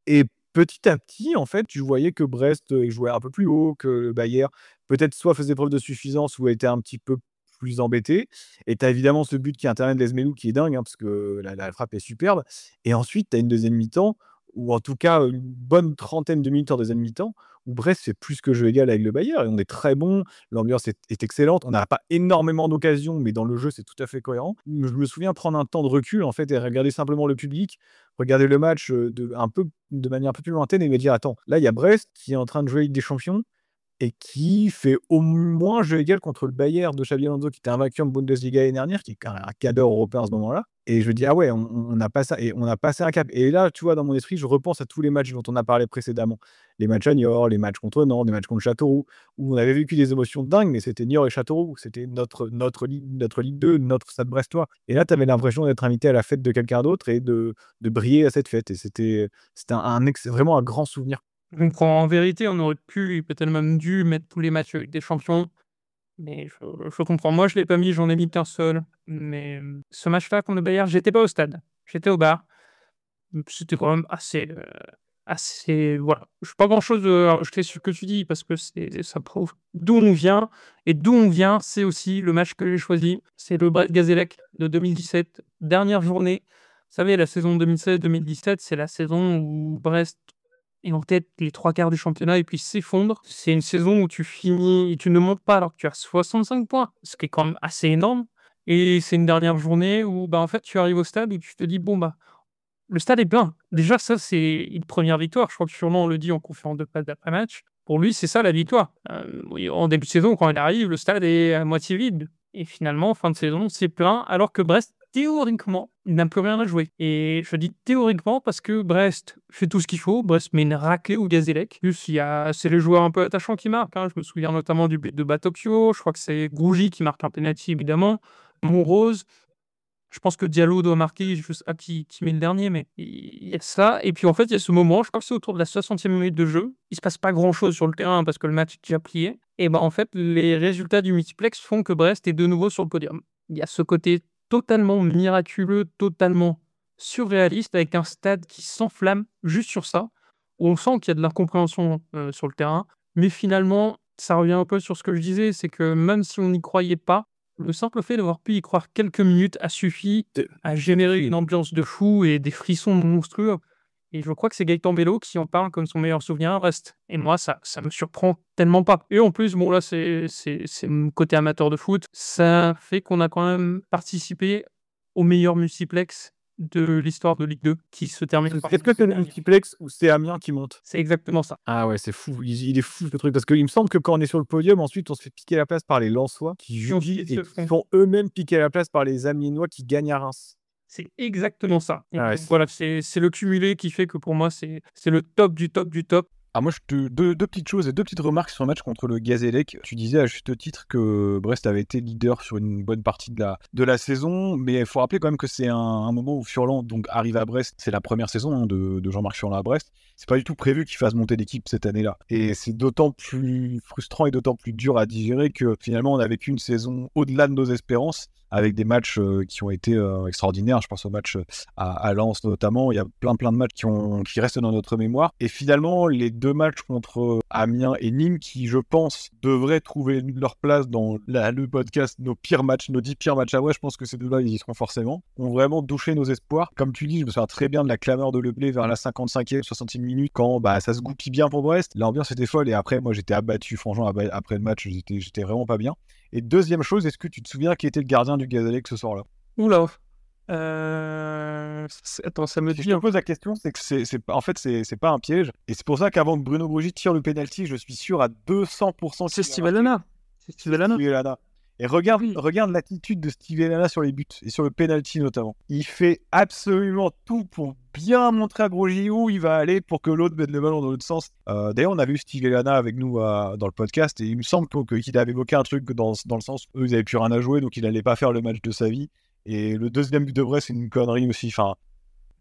Et petit à petit, en fait, tu voyais que Brest jouait un peu plus haut, que le Bayern peut-être soit faisait preuve de suffisance ou était un petit peu plus embêté. Et tu as évidemment ce but qui intervient de Lesmelou qui est dingue, hein, parce que la frappe est superbe. Et ensuite, tu as une deuxième mi-temps, ou en tout cas une bonne trentaine de minutes en deuxième mi-temps, où Brest fait plus que jeu égal avec le Bayern. Et on est très bon, l'ambiance est excellente. On n'a pas énormément d'occasions, mais dans le jeu, c'est tout à fait cohérent. Je me souviens prendre un temps de recul, en fait, et regarder simplement le public, regarder le match de manière un peu plus lointaine et me dire, attends, là, il y a Brest qui est en train de jouer Ligue des Champions et qui fait au moins jeu égal contre le Bayern de Xabi Alonso, qui était invaincu en Bundesliga l'année dernière, qui est quand même un cadre européen à ce moment-là. Et je me dis, ah ouais, on a passé, et on a passé un cap. Et là, tu vois, dans mon esprit, je repense à tous les matchs dont on a parlé précédemment. Les matchs à Niort, les matchs contre Nantes, les matchs contre Châteauroux, où on avait vécu des émotions dingues, mais c'était Niort et Châteauroux. C'était notre Ligue 2, notre Stade brestois. Et là, tu avais l'impression d'être invité à la fête de quelqu'un d'autre et de briller à cette fête. Et c'était vraiment un grand souvenir. Je comprends. En vérité, on aurait pu, peut-être même dû mettre tous les matchs avec des champions. Mais je comprends. Moi, je l'ai pas mis, j'en ai mis qu'un seul. Mais ce match-là contre le Bayern, j'étais pas au stade. J'étais au bar. C'était quand même assez. Voilà. Je suis pas grand-chose à rajouter sur ce que tu dis, parce que ça prouve d'où on vient. Et d'où on vient, c'est aussi le match que j'ai choisi. C'est le Brest-Gazélec de 2017. Dernière journée. Vous savez, la saison 2016-2017, c'est la saison où Brest et en tête les 3/4 du championnat et puis s'effondre. C'est une saison où tu finis et tu ne montes pas alors que tu as 65 points, ce qui est quand même assez énorme. Et c'est une dernière journée où en fait tu arrives au stade et tu te dis le stade est plein. Déjà ça c'est une première victoire. Je crois que Furlan on le dit en conférence de presse d'après-match. Pour lui c'est ça la victoire. En début de saison quand il arrive le stade est à moitié vide. Et finalement fin de saison c'est plein alors que Brest théoriquement, il n'a plus rien à jouer. Et je dis théoriquement parce que Brest fait tout ce qu'il faut. Brest met une raclée au Gazélec. Plus, c'est les joueurs un peu attachants qui marquent. Je me souviens notamment du but de Batokyo. Je crois que c'est Grougy qui marque un penalty, évidemment. Monrose. Je pense que Diallo doit marquer, je sais pas qui met le dernier, mais il y a ça. Et puis en fait, il y a ce moment, je crois que c'est autour de la 60e minute de jeu. Il se passe pas grand-chose sur le terrain parce que le match est déjà plié. Et en fait, les résultats du multiplex font que Brest est de nouveau sur le podium. Il y a ce côté totalement miraculeux, totalement surréaliste, avec un stade qui s'enflamme juste sur ça, où on sent qu'il y a de l'incompréhension sur le terrain, mais finalement, ça revient un peu sur ce que je disais, c'est que même si on n'y croyait pas, le simple fait d'avoir pu y croire quelques minutes a suffi à générer une ambiance de fou et des frissons monstrueux. Et je crois que c'est Gaëtan Bello qui en parle comme son meilleur souvenir à Brest. Et moi, ça me surprend tellement pas. Et en plus, bon là, c'est mon côté amateur de foot. Ça fait qu'on a quand même participé au meilleur multiplex de l'histoire de Ligue 2 qui se termine par... Est-ce que c'est un multiplex ou c'est Amiens qui monte? C'est exactement ça. Ah ouais, c'est fou. Il est fou ce truc. Parce qu'il me semble que quand on est sur le podium, ensuite, on se fait piquer la place par les Lensois qui jouent et qui font eux-mêmes piquer la place par les Amiénois qui gagnent à Reims. C'est exactement ça. Et Ah ouais, donc, voilà, c'est le cumulé qui fait que pour moi, c'est le top du top du top. Alors moi, deux petites choses et deux petites remarques sur le match contre le Gazélec. Tu disais à juste titre que Brest avait été leader sur une bonne partie de la saison, mais il faut rappeler quand même que c'est un moment où Furlan donc, arrive à Brest. C'est la première saison de Jean-Marc Furlan à Brest. C'est pas du tout prévu qu'il fasse monter l'équipe cette année-là. Et c'est d'autant plus frustrant et d'autant plus dur à digérer que finalement, on a vécu une saison au-delà de nos espérances, avec des matchs qui ont été extraordinaires. Je pense au match à Lens notamment. Il y a plein de matchs qui restent dans notre mémoire. Et finalement, les deux matchs contre Amiens et Nîmes, qui, je pense, devraient trouver leur place dans le podcast Nos 10 pires matchs à Brest, je pense que ces deux-là, ils y seront forcément, ont vraiment douché nos espoirs. Comme tu dis, je me souviens très bien de la clameur de Leblé vers la 55e, 60e minute, quand ça se goupille bien pour Brest. L'ambiance était folle et après, moi, j'étais abattu. Franchement, après le match, j'étais vraiment pas bien. Et deuxième chose, est-ce que tu te souviens qui était le gardien du Gazélec ce soir-là? Oula. Attends, ça me Si dit... je te pose la question, c'est que c'est pas un piège. Et c'est pour ça qu'avant que Bruno Grosjean tire le penalty, je suis sûr à 200% C'est Steve Elana. Et regarde l'attitude de Steve Elana sur les buts et sur le penalty notamment. Il fait absolument tout pour bien montrer à Grosjean où il va aller pour que l'autre mette le ballon dans l'autre sens. D'ailleurs, on a vu Steve Elana avec nous dans le podcast et il me semble qu'il avait évoqué un truc dans le sens où eux, ils n'avaient plus rien à jouer, donc il n'allait pas faire le match de sa vie. Et le deuxième but de Brest, c'est une connerie aussi. Enfin,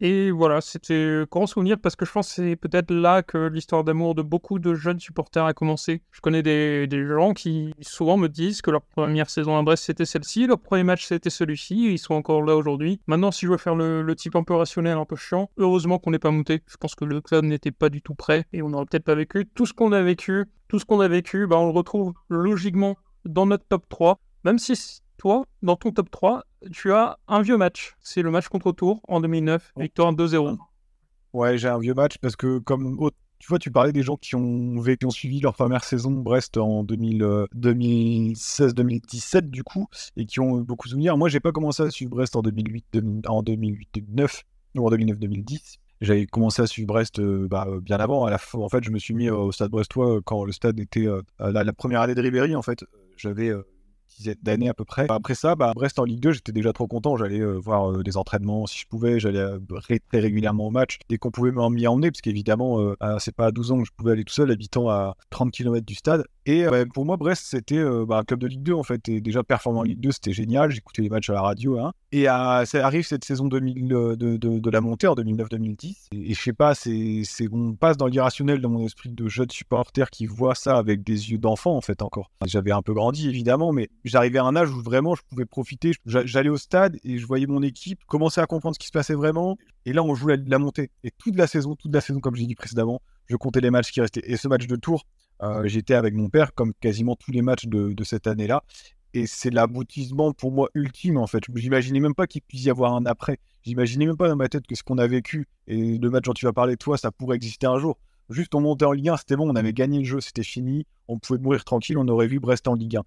Et voilà, c'était grand souvenir parce que je pense que c'est peut-être là que l'histoire d'amour de beaucoup de jeunes supporters a commencé. Je connais des gens qui souvent me disent que leur première saison à Brest c'était celle-ci, leur premier match c'était celui-ci, et ils sont encore là aujourd'hui. Maintenant, si je veux faire le type un peu rationnel, un peu chiant, heureusement qu'on n'est pas monté. Je pense que le club n'était pas du tout prêt et on n'aurait peut-être pas vécu tout ce qu'on a vécu. Tout ce qu'on a vécu, on le retrouve logiquement dans notre top 3, même si toi, dans ton top 3, tu as un vieux match. C'est le match contre Tours en 2009, victoire 2-0. ouais, j'ai un vieux match parce que tu vois, tu parlais des gens qui ont suivi leur première saison Brest en 2016-2017 du coup, et qui ont beaucoup de souvenirs. Moi, j'ai pas commencé à suivre Brest en 2008-2009 ou en 2009-2010. J'avais commencé à suivre Brest bien avant. En fait, je me suis mis au Stade Brestois quand le stade était la première année de Ribéry. En fait, j'avais dizaine d'années à peu près. Après ça, Brest en Ligue 2, j'étais déjà trop content. J'allais voir des entraînements si je pouvais. J'allais très régulièrement au match dès qu'on pouvait m'y emmener, parce qu'évidemment, c'est pas à 12 ans que je pouvais aller tout seul, habitant à 30 km du stade. Et pour moi, Brest, c'était un club de Ligue 2 en fait. Et déjà performant en Ligue 2, c'était génial. J'écoutais les matchs à la radio. Hein. Et ça arrive cette saison 2000, de la montée en 2009-2010. Et je sais pas, on passe dans l'irrationnel dans mon esprit de jeune supporter qui voit ça avec des yeux d'enfant en fait encore. J'avais un peu grandi évidemment, mais j'arrivais à un âge où vraiment je pouvais profiter. J'allais au stade et je voyais mon équipe commencer à comprendre ce qui se passait vraiment. Et là, on joue la montée. Et toute la saison, comme j'ai dit précédemment, je comptais les matchs qui restaient. Et ce match de Tours, j'étais avec mon père, comme quasiment tous les matchs de cette année-là. Et c'est l'aboutissement pour moi ultime, en fait. J'imaginais même pas qu'il puisse y avoir un après. J'imaginais même pas dans ma tête que ce qu'on a vécu, et le match dont tu vas parler, toi, ça pourrait exister un jour. Juste, on montait en Ligue 1, c'était bon, on avait gagné le jeu, c'était fini. On pouvait mourir tranquille, on aurait vu Brest en Ligue 1.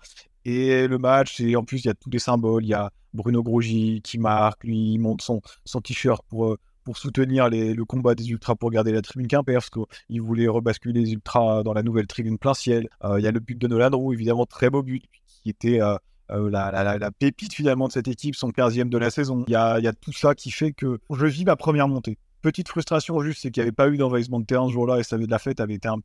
Et le match, et en plus, il y a tous les symboles. Il y a Bruno Grosjean qui marque, lui, il monte son t-shirt pour soutenir le combat des Ultras pour garder la tribune Quimper, parce qu'il voulait rebasculer les Ultras dans la nouvelle tribune plein ciel. Il y a le but de Nolan Roux, évidemment, très beau but, qui était la pépite finalement de cette équipe, son 15e de la saison. Il y a tout ça qui fait que je vis ma première montée. Petite frustration juste, c'est qu'il n'y avait pas eu d'envahissement de terrain ce jour-là, et la fête avait été un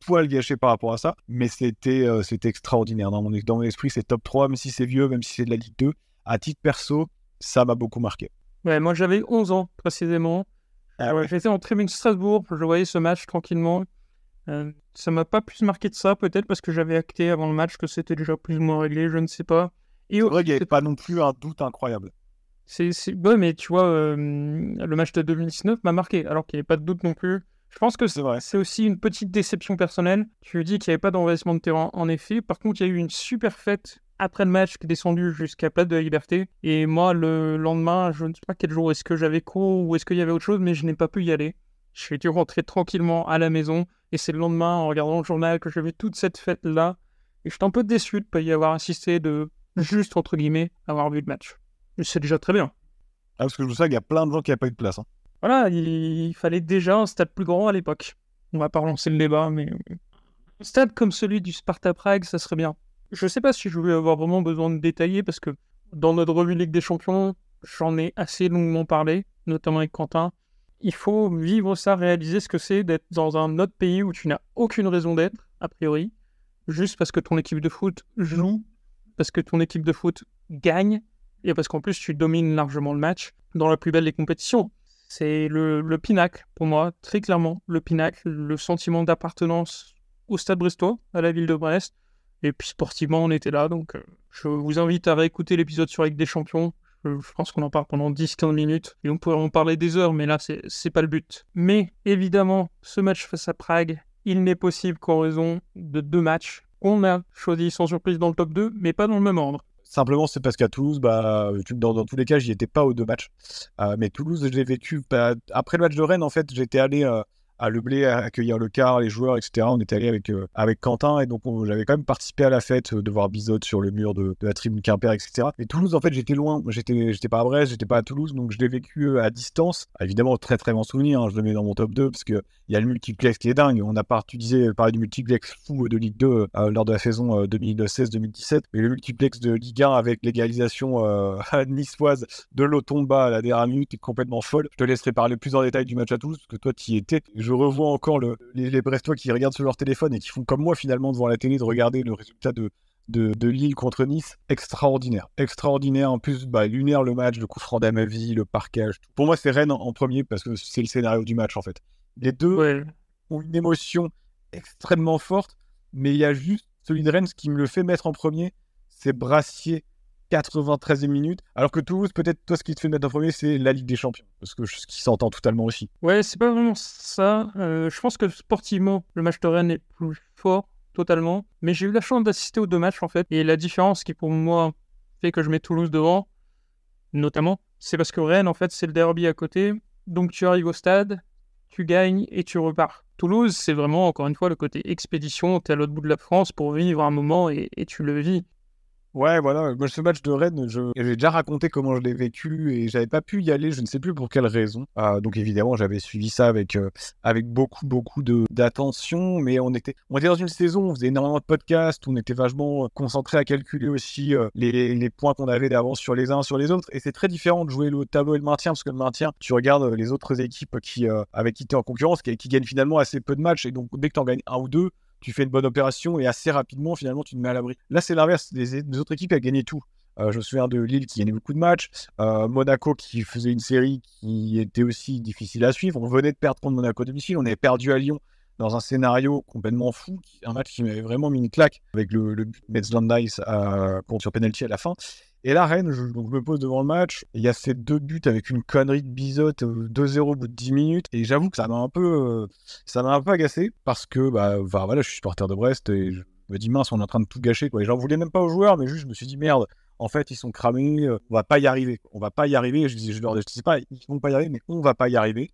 poil gâché par rapport à ça, mais c'était extraordinaire. Dans mon esprit, c'est top 3, même si c'est vieux, même si c'est de la Ligue 2. À titre perso, ça m'a beaucoup marqué. Ouais, moi j'avais 11 ans précisément. J'étais en tribune Strasbourg, je voyais ce match tranquillement. Ça m'a pas plus marqué de ça, peut-être parce que j'avais acté avant le match que c'était déjà plus ou moins réglé, je ne sais pas. Et c'est vrai qu'il n'y avait pas non plus un doute incroyable. Ouais, mais tu vois, le match de 2019 m'a marqué, alors qu'il n'y avait pas de doute non plus. Je pense que C'est vrai. c'est aussi une petite déception personnelle. Tu dis qu'il n'y avait pas d'envahissement de terrain, en effet. Par contre, il y a eu une super fête après le match qui est descendu jusqu'à Place de la Liberté. Et moi, le lendemain, je ne sais pas quel jour, est-ce que j'avais cours ou est-ce qu'il y avait autre chose, mais je n'ai pas pu y aller. Je suis dû rentrer tranquillement à la maison. Et c'est le lendemain, en regardant le journal, que j'ai vu toute cette fête-là. Et j'étais un peu déçu de ne pas y avoir assisté, de juste, entre guillemets, avoir vu le match. Mais c'est déjà très bien. Ah, parce que je sais qu'il y a plein de gens qui n'avaient pas eu de place. Hein. Voilà, il fallait déjà un stade plus grand à l'époque. On va pas relancer le débat, mais un stade comme celui du Sparta Prague, ça serait bien. Je sais pas si je vais avoir vraiment besoin de détailler, parce que dans notre revue Ligue des Champions, j'en ai assez longuement parlé, notamment avec Quentin. Il faut vivre ça, réaliser ce que c'est d'être dans un autre pays où tu n'as aucune raison d'être, a priori, juste parce que ton équipe de foot joue, parce que ton équipe de foot gagne, et parce qu'en plus tu domines largement le match dans la plus belle des compétitions. C'est le pinacle, pour moi, très clairement, le pinacle, le sentiment d'appartenance au Stade Brestois, à la ville de Brest. Et puis sportivement, on était là, donc je vous invite à réécouter l'épisode sur la Ligue des Champions. Je pense qu'on en parle pendant 10-15 minutes, et on pourrait en parler des heures, mais là, c'est pas le but. Mais évidemment, ce match face à Prague, il n'est possible qu'en raison de 2 matchs qu'on a choisis sans surprise dans le top 2, mais pas dans le même ordre. Simplement, c'est parce qu'à Toulouse, dans tous les cas, j'y étais pas aux 2 matchs. Mais Toulouse, je l'ai vécu. Après le match de Rennes, en fait, j'étais allé à Le Blé accueillir le car, les joueurs, etc. On était allé avec Quentin, et donc j'avais quand même participé à la fête, de voir Bizot sur le mur de la tribune Quimper, etc. Mais Toulouse, en fait, j'étais loin. J'étais pas à Brest, j'étais pas à Toulouse, donc je l'ai vécu à distance. Évidemment, très très bon souvenir. Hein, je le mets dans mon top 2 parce qu'il y a le multiplex qui est dingue. Tu disais, parler du multiplex fou de Ligue 2 lors de la saison 2016-2017, mais le multiplex de Ligue 1 avec l'égalisation niçoise de Lotomba à la dernière minute est complètement folle. Je te laisserai parler plus en détail du match à Toulouse parce que toi, tu y étais. Je revois encore les Brestois qui regardent sur leur téléphone et qui font comme moi finalement devant la télé de regarder le résultat de Lille contre Nice. Extraordinaire. En plus, lunaire le match, le coup franc d'Amavi, le parquage. Pour moi, c'est Rennes en premier parce que c'est le scénario du match en fait. Les deux ont une émotion extrêmement forte, mais il y a juste celui de Rennes qui me le fait mettre en premier, c'est Brassier 93e minute, alors que Toulouse, peut-être, toi, ce qui te fait mettre en premier, c'est la Ligue des Champions, parce que ce qui s'entend totalement aussi. Ouais, c'est pas vraiment ça. Je pense que sportivement, le match de Rennes est plus fort, totalement. Mais j'ai eu la chance d'assister aux 2 matchs, en fait. Et la différence qui, pour moi, fait que je mets Toulouse devant, notamment, c'est parce que Rennes, en fait, c'est le derby à côté. Donc, tu arrives au stade, tu gagnes et tu repars. Toulouse, c'est vraiment, encore une fois, le côté expédition. T'es à l'autre bout de la France pour vivre un moment et tu le vis. Ouais, voilà. Moi, ce match de Rennes, j'ai déjà raconté comment je l'ai vécu et j'avais pas pu y aller, je ne sais plus pour quelle raison. Donc évidemment, j'avais suivi ça avec beaucoup d'attention, mais on était dans une saison, on faisait énormément de podcasts, on était vachement concentré à calculer aussi les points qu'on avait d'avance sur les uns sur les autres. Et c'est très différent de jouer le tableau et le maintien, parce que le maintien, tu regardes les autres équipes avec qui tu es en concurrence, qui gagnent finalement assez peu de matchs, et donc dès que tu en gagnes 1 ou 2, tu fais une bonne opération et assez rapidement, finalement, tu te mets à l'abri. Là, c'est l'inverse. Les autres équipes, elles gagnaient tout. Je me souviens de Lille qui gagnait beaucoup de matchs. Monaco qui faisait une série qui était aussi difficile à suivre. On venait de perdre contre Monaco à domicile. On avait perdu à Lyon dans un scénario complètement fou. Un match qui m'avait vraiment mis une claque avec le but de Metz-Landais contre sur penalty à la fin. Et là, Rennes, je me pose devant le match. Il y a ces 2 buts avec une connerie de Bizot, 2-0 au bout de 10 minutes. Et j'avoue que ça m'a un peu agacé parce que je suis supporter de Brest et je me dis mince, on est en train de tout gâcher, quoi. Et j'en voulais même pas aux joueurs, mais juste je me suis dit merde, en fait, ils sont cramés, on va pas y arriver. Je leur dis pas, ils vont pas y arriver, mais on va pas y arriver.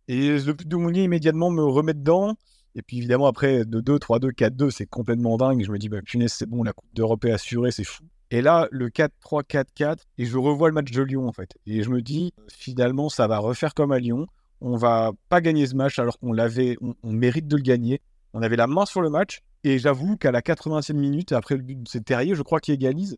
Et le but de Mounier immédiatement me remet dedans. Et puis évidemment, après 2-2, 3-2, 4-2, c'est complètement dingue. Et je me dis, punaise, c'est bon, la Coupe d'Europe est assurée, c'est fou. Et là, le 4-3, 4-4, et je revois le match de Lyon, en fait. Et je me dis, finalement, ça va refaire comme à Lyon. On va pas gagner ce match alors qu'on on mérite de le gagner. On avait la main sur le match. Et j'avoue qu'à la 80e minute, après le but de c'est Terrier, je crois qu'il égalise,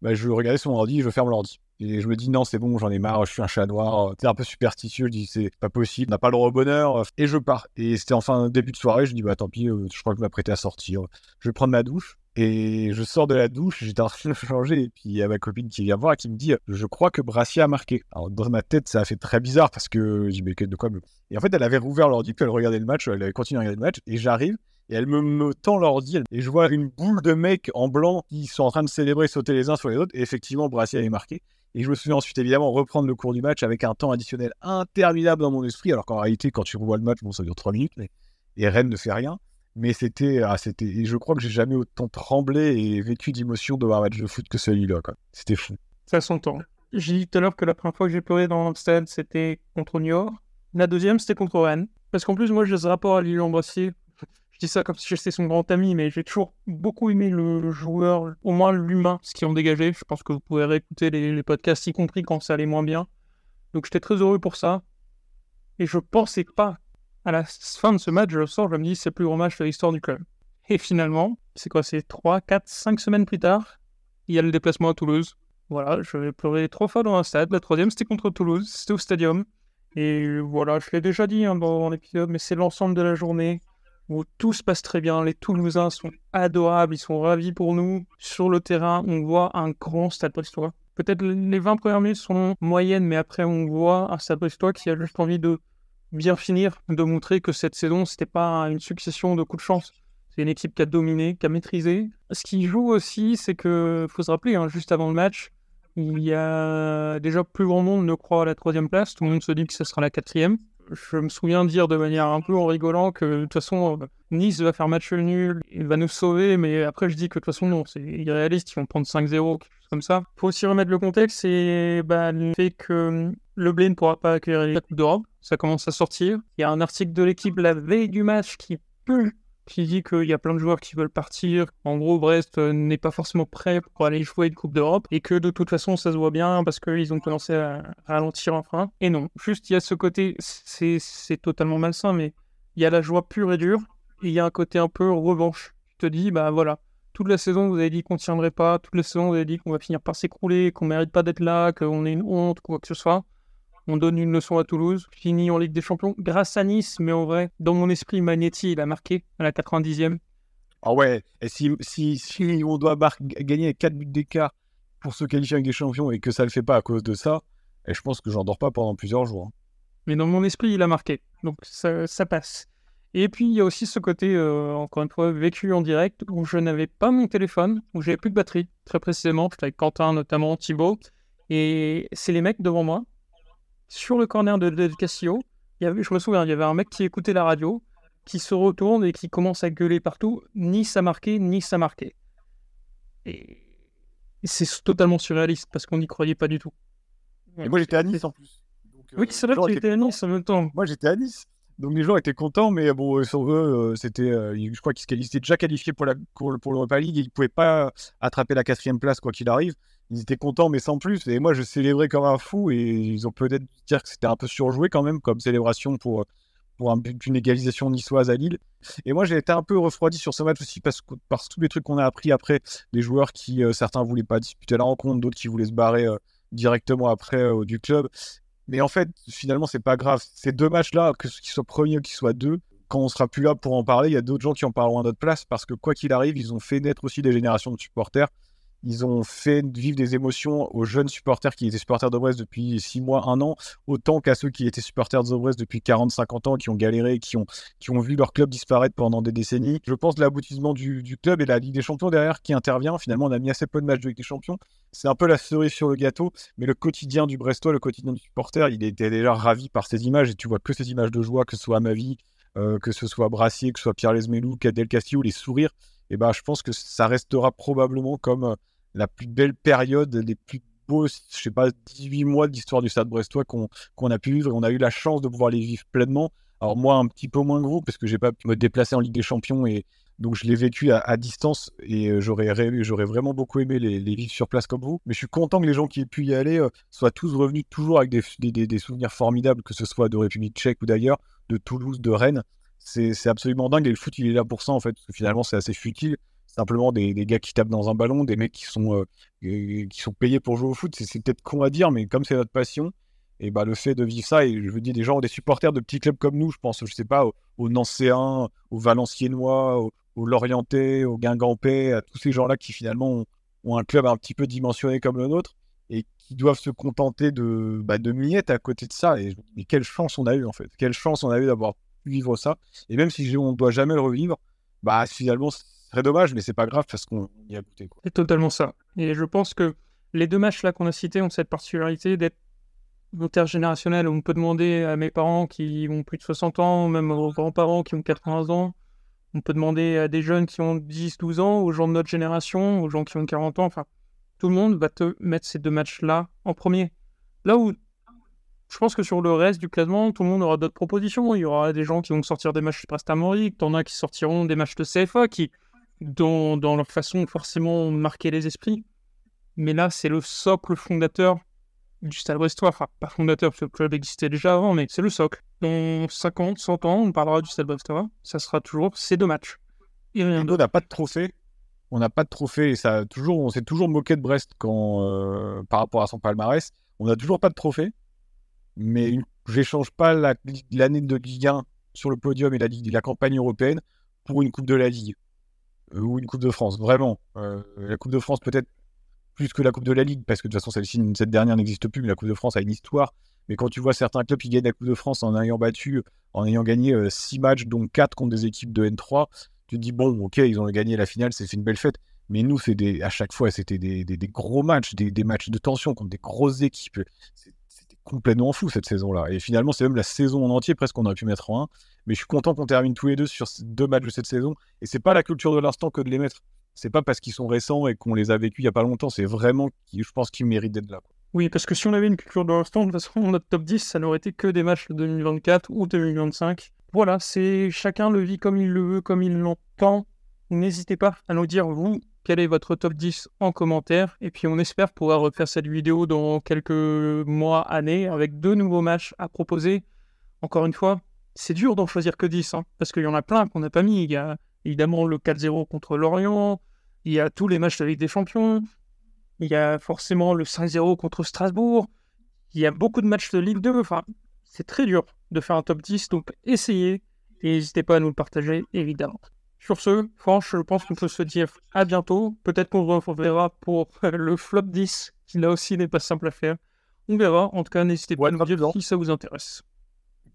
je regardais son ordi et je ferme l'ordi. Et je me dis, non, c'est bon, j'en ai marre, je suis un chat noir. C'est un peu superstitieux, je dis, c'est pas possible, on n'a pas le droit au bonheur. Et je pars. Et c'était enfin début de soirée, je dis, tant pis, je crois que je m'apprêtais à sortir. Je vais prendre ma douche. Et je sors de la douche, j'étais en train de changer, et puis il y a ma copine qui vient voir et qui me dit, je crois que Brassier a marqué. Alors dans ma tête, ça a fait très bizarre parce que je dis, mais de quoi Et en fait, elle avait rouvert l'ordi, puis elle regardait le match, elle avait continué à regarder le match, et j'arrive, et elle me tend l'ordi, et je vois une boule de mecs en blanc qui sont en train de célébrer, sauter les uns sur les autres, et effectivement, Brassier avait marqué. Et je me souviens ensuite, évidemment, reprendre le cours du match avec un temps additionnel interminable dans mon esprit, alors qu'en réalité, quand tu revois le match, bon, ça dure 3 minutes, et Rennes ne fait rien. Mais et je crois que j'ai jamais autant tremblé et vécu d'émotion devant un match de foot que celui-là, quoi. C'était fou. Ça a son temps. J'ai dit tout à l'heure que la première fois que j'ai pleuré dans le stade, c'était contre Niort. La deuxième, c'était contre Rennes. Parce qu'en plus, moi, j'ai ce rapport à Lilian Brassier. Je dis ça comme si j'étais son grand ami, mais j'ai toujours beaucoup aimé le joueur, au moins l'humain, ce qu'ils ont dégagé. Je pense que vous pouvez réécouter les podcasts, y compris quand ça allait moins bien. Donc j'étais très heureux pour ça. Et je pensais pas, à la fin de ce match, je sors, je me dis, c'est le plus grand match de l'histoire du club. Et finalement, c'est quoi, c'est 3, 4, 5 semaines plus tard, il y a le déplacement à Toulouse. Voilà, je vais pleurer 3 fois dans un stade. La troisième, c'était contre Toulouse, c'était au Stadium. Et voilà, je l'ai déjà dit dans l'épisode, mais c'est l'ensemble de la journée où tout se passe très bien. Les Toulousains sont adorables, ils sont ravis pour nous. Sur le terrain, on voit un grand Stade Brestois. Peut-être les 20 premières minutes sont moyennes, mais après, on voit un Stade Brestois qui a juste envie de bien finir, de montrer que cette saison, c'était pas une succession de coups de chance. C'est une équipe qui a dominé, qui a maîtrisé. Ce qui joue aussi, c'est que, faut se rappeler, juste avant le match, il y a déjà plus grand monde ne croit à la 3e place. Tout le monde se dit que ce sera la 4e. Je me souviens dire de manière un peu en rigolant que de toute façon, Nice va faire match nul, il va nous sauver, mais après je dis que de toute façon, non, c'est irréaliste, ils vont prendre 5-0, quelque chose comme ça. Faut aussi remettre le contexte, c'est le fait que le Blé ne pourra pas accueillir la Coupe d'Europe. Ça commence à sortir. Il y a un article de l'équipe la veille du match qui dit qu'il y a plein de joueurs qui veulent partir. En gros, Brest n'est pas forcément prêt pour aller jouer une Coupe d'Europe et que de toute façon, ça se voit bien parce qu'ils ont commencé à ralentir en frein. Et non, juste il y a ce côté, c'est totalement malsain, mais il y a la joie pure et dure et il y a un côté un peu revanche. Tu te dis, bah voilà, toute la saison, vous avez dit qu'on ne tiendrait pas, toute la saison, vous avez dit qu'on va finir par s'écrouler, qu'on ne mérite pas d'être là, qu'on est une honte, quoi que ce soit. On donne une leçon à Toulouse, fini en Ligue des Champions, grâce à Nice, mais en vrai, dans mon esprit, Magnetti, il a marqué à la 90e. Ah ouais, et si on doit gagner avec 4 buts d'écart pour se qualifier en Ligue des Champions et que ça ne le fait pas à cause de ça, et je pense que j'en dors pas pendant plusieurs jours. Mais dans mon esprit, il a marqué, donc ça passe. Et puis, il y a aussi ce côté, encore une fois, vécu en direct, où je n'avais pas mon téléphone, où j'avais plus de batterie, très précisément. J'étais avec Quentin, notamment, Thibaut, et c'est les mecs devant moi. Sur le corner de Castillo, je me souviens, il y avait un mec qui écoutait la radio, qui se retourne et qui commence à gueuler partout. Nice a marqué, Nice a marqué. Et c'est totalement surréaliste parce qu'on n'y croyait pas du tout. Et moi j'étais à Nice en plus. Donc, oui, c'est vrai que tu étais à Nice en même temps. Moi j'étais à Nice. Donc les gens étaient contents, mais bon, sur eux, c'était, je crois qu'ils étaient déjà qualifiés pour l'Europa League et ils ne pouvaient pas attraper la 4e place quoi qu'il arrive. Ils étaient contents, mais sans plus. Et moi, je célébrais comme un fou. Et ils ont peut-être dire que c'était un peu surjoué quand même, comme célébration pour une égalisation niçoise à Lille. Et moi, j'ai été un peu refroidi sur ce match aussi par tous les trucs qu'on a appris après. Les joueurs qui, certains voulaient pas disputer la rencontre, d'autres qui voulaient se barrer directement après du club. Mais en fait, finalement, c'est pas grave. Ces 2 matchs-là, qu'ils soient premiers ou qu'ils soient 2, quand on sera plus là pour en parler, il y a d'autres gens qui en parleront à notre place parce que quoi qu'il arrive, ils ont fait naître aussi des générations de supporters. Ils ont fait vivre des émotions aux jeunes supporters qui étaient supporters de Brest depuis 6 mois, 1 an, autant qu'à ceux qui étaient supporters de Brest depuis 40-50 ans, qui ont galéré, qui ont vu leur club disparaître pendant des décennies. Je pense que l'aboutissement du club et la Ligue des Champions derrière qui intervient. Finalement, on a mis assez peu de matchs de Ligue des Champions. C'est un peu la cerise sur le gâteau, mais le quotidien du Brestois, le quotidien du supporter, il était déjà ravi par ces images et tu vois que ces images de joie, que ce soit Amavi, que ce soit Brassier, que ce soit Pierre Lesmelou, Del Castillo, les sourires. Et ben, je pense que ça restera probablement comme la plus belle période, les plus beaux, je sais pas, 18 mois de l'histoire du Stade Brestois qu'on a pu vivre et on a eu la chance de pouvoir les vivre pleinement. Alors moi, un petit peu moins que vous, parce que j'ai pas pu me déplacer en Ligue des Champions et donc je l'ai vécu à distance et j'aurais vraiment beaucoup aimé les vivre sur place comme vous. Mais je suis content que les gens qui aient pu y aller soient tous revenus toujours avec des souvenirs formidables, que ce soit de République tchèque ou d'ailleurs, de Toulouse, de Rennes. C'est absolument dingue et le foot, il est là pour ça en fait, parce que finalement, c'est assez futile. Simplement des gars qui tapent dans un ballon, des mecs qui sont payés pour jouer au foot, c'est peut-être con à dire, mais comme c'est notre passion, et bah, le fait de vivre ça, et je veux dire des gens, des supporters de petits clubs comme nous, je pense, je sais pas, aux Nancéens, aux Valenciennois, aux Lorientais, aux Guingampais, à tous ces gens-là qui finalement ont un club un petit peu dimensionné comme le nôtre, et qui doivent se contenter de miettes à côté de ça. Et quelle chance on a eu en fait, quelle chance on a eu d'avoir pu vivre ça, et même si on ne doit jamais le revivre, bah finalement, ce serait dommage, mais c'est pas grave parce qu'on y a goûté, quoi. C'est totalement ça. Et je pense que les 2 matchs là qu'on a cités ont cette particularité d'être intergénérationnels. On peut demander à mes parents qui ont plus de 60 ans, même aux grands-parents qui ont 80 ans. On peut demander à des jeunes qui ont 10, 12 ans, aux gens de notre génération, aux gens qui ont 40 ans. Enfin, tout le monde va te mettre ces 2 matchs-là en premier. Là où je pense que sur le reste du classement, tout le monde aura d'autres propositions. Il y aura des gens qui vont sortir des matchs de Prestam Moric, t'en as qui sortiront des matchs de CFA qui, dans leur façon, forcément marquer les esprits. Mais là, c'est le socle fondateur du Stade Brestois. Enfin, pas fondateur, parce que le club existait déjà avant, mais c'est le socle. Dans 50, 100 ans, on parlera du Stade Brestois. Ça sera toujours ces 2 matchs. Et rien On d'autre. n'a pas de trophée. On n'a pas de trophée et on s'est toujours moqué de Brest par rapport à son palmarès. On n'a toujours pas de trophée. Mais j'échange pas l'année de Ligue 1 sur le podium et la campagne européenne pour une Coupe de la Ligue ou une Coupe de France. Vraiment. La Coupe de France peut-être plus que la Coupe de la Ligue, parce que de toute façon, cette dernière n'existe plus, mais la Coupe de France a une histoire. Mais quand tu vois certains clubs qui gagnent la Coupe de France en ayant gagné 6 matchs, dont 4 contre des équipes de N3, tu te dis, bon, ok, ils ont gagné la finale, c'est une belle fête. Mais nous, à chaque fois, c'était des gros matchs, des matchs de tension contre des grosses équipes. C'était complètement fou cette saison-là. Et finalement, c'est même la saison en entier, presque, qu'on aurait pu mettre en 1. Mais je suis content qu'on termine tous les deux sur 2 matchs de cette saison. Et c'est pas la culture de l'instant que de les mettre. C'est pas parce qu'ils sont récents et qu'on les a vécus il y a pas longtemps. C'est vraiment, je pense, qu'ils méritent d'être là, quoi. Oui, parce que si on avait une culture de l'instant, de toute façon, notre top 10, ça n'aurait été que des matchs de 2024 ou 2025. Voilà, chacun le vit comme il le veut, comme il l'entend. N'hésitez pas à nous dire, vous, quel est votre top 10 en commentaire. Et puis, on espère pouvoir refaire cette vidéo dans quelques mois, années, avec 2 nouveaux matchs à proposer. Encore une fois, c'est dur d'en choisir que 10, parce qu'il y en a plein qu'on n'a pas mis. Il y a évidemment le 4-0 contre Lorient, il y a tous les matchs de Ligue des Champions, il y a forcément le 5-0 contre Strasbourg, il y a beaucoup de matchs de Ligue 2, enfin, c'est très dur de faire un top 10, donc essayez, et n'hésitez pas à nous le partager, évidemment. Sur ce, Franche, je pense qu'on peut se dire à bientôt, peut-être qu'on se reverra pour le flop 10, qui là aussi n'est pas simple à faire, on verra, en tout cas, n'hésitez pas à nous dire si ça vous intéresse.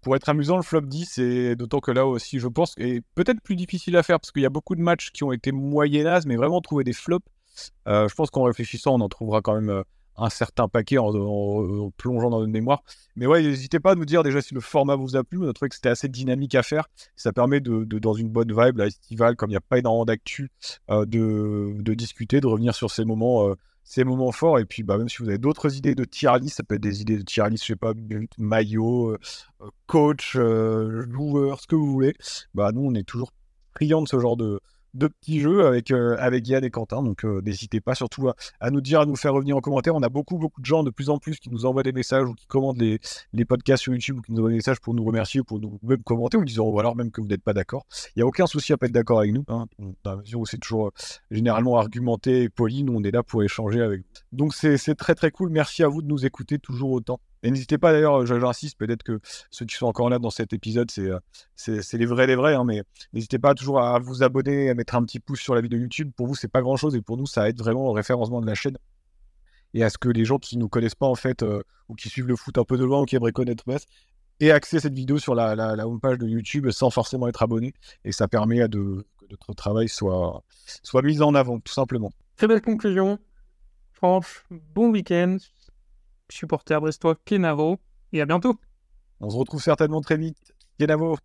Pour être amusant, le flop 10, et d'autant que là aussi, je pense, est peut-être plus difficile à faire, parce qu'il y a beaucoup de matchs qui ont été moyennazes, mais vraiment trouver des flops, je pense qu'en réfléchissant, on en trouvera quand même un certain paquet en plongeant dans notre mémoire. Mais ouais, n'hésitez pas à nous dire déjà si le format vous a plu. On a trouvé que c'était assez dynamique à faire. Ça permet dans une bonne vibe, là, estivale, comme il n'y a pas énormément d'actu, de discuter, de revenir sur ces moments forts. Et puis, même si vous avez d'autres idées de tier list, ça peut être des idées de tier list, je sais pas, maillot, coach, joueur, ce que vous voulez. Nous, on est toujours friands de ce genre de petits jeux avec Yann et Quentin. Donc, n'hésitez pas surtout à nous dire, à nous faire revenir en commentaire. On a beaucoup de gens de plus en plus qui nous envoient des messages ou qui commandent les podcasts sur YouTube ou qui nous envoient des messages pour nous remercier ou pour nous même commenter ou disant, ou alors même que vous n'êtes pas d'accord. Il n'y a aucun souci à pas être d'accord avec nous, dans la mesure où c'est toujours généralement argumenté et poli. Nous, on est là pour échanger avec vous. Donc, c'est très très cool. Merci à vous de nous écouter toujours autant. Et n'hésitez pas d'ailleurs, j'insiste, peut-être que ceux qui sont encore là dans cet épisode, c'est les vrais, mais n'hésitez pas toujours à vous abonner, à mettre un petit pouce sur la vidéo YouTube. Pour vous, c'est pas grand-chose et pour nous, ça aide vraiment au référencement de la chaîne et à ce que les gens qui nous connaissent pas en fait ou qui suivent le foot un peu de loin ou qui aimeraient connaître Brest aient accès à cette vidéo sur la homepage de YouTube sans forcément être abonné. Et ça permet que notre travail soit mis en avant, tout simplement. Très belle conclusion. Franche, bon week-end. Supporter brestois Kenavo, et à bientôt. On se retrouve certainement très vite. Kenavo.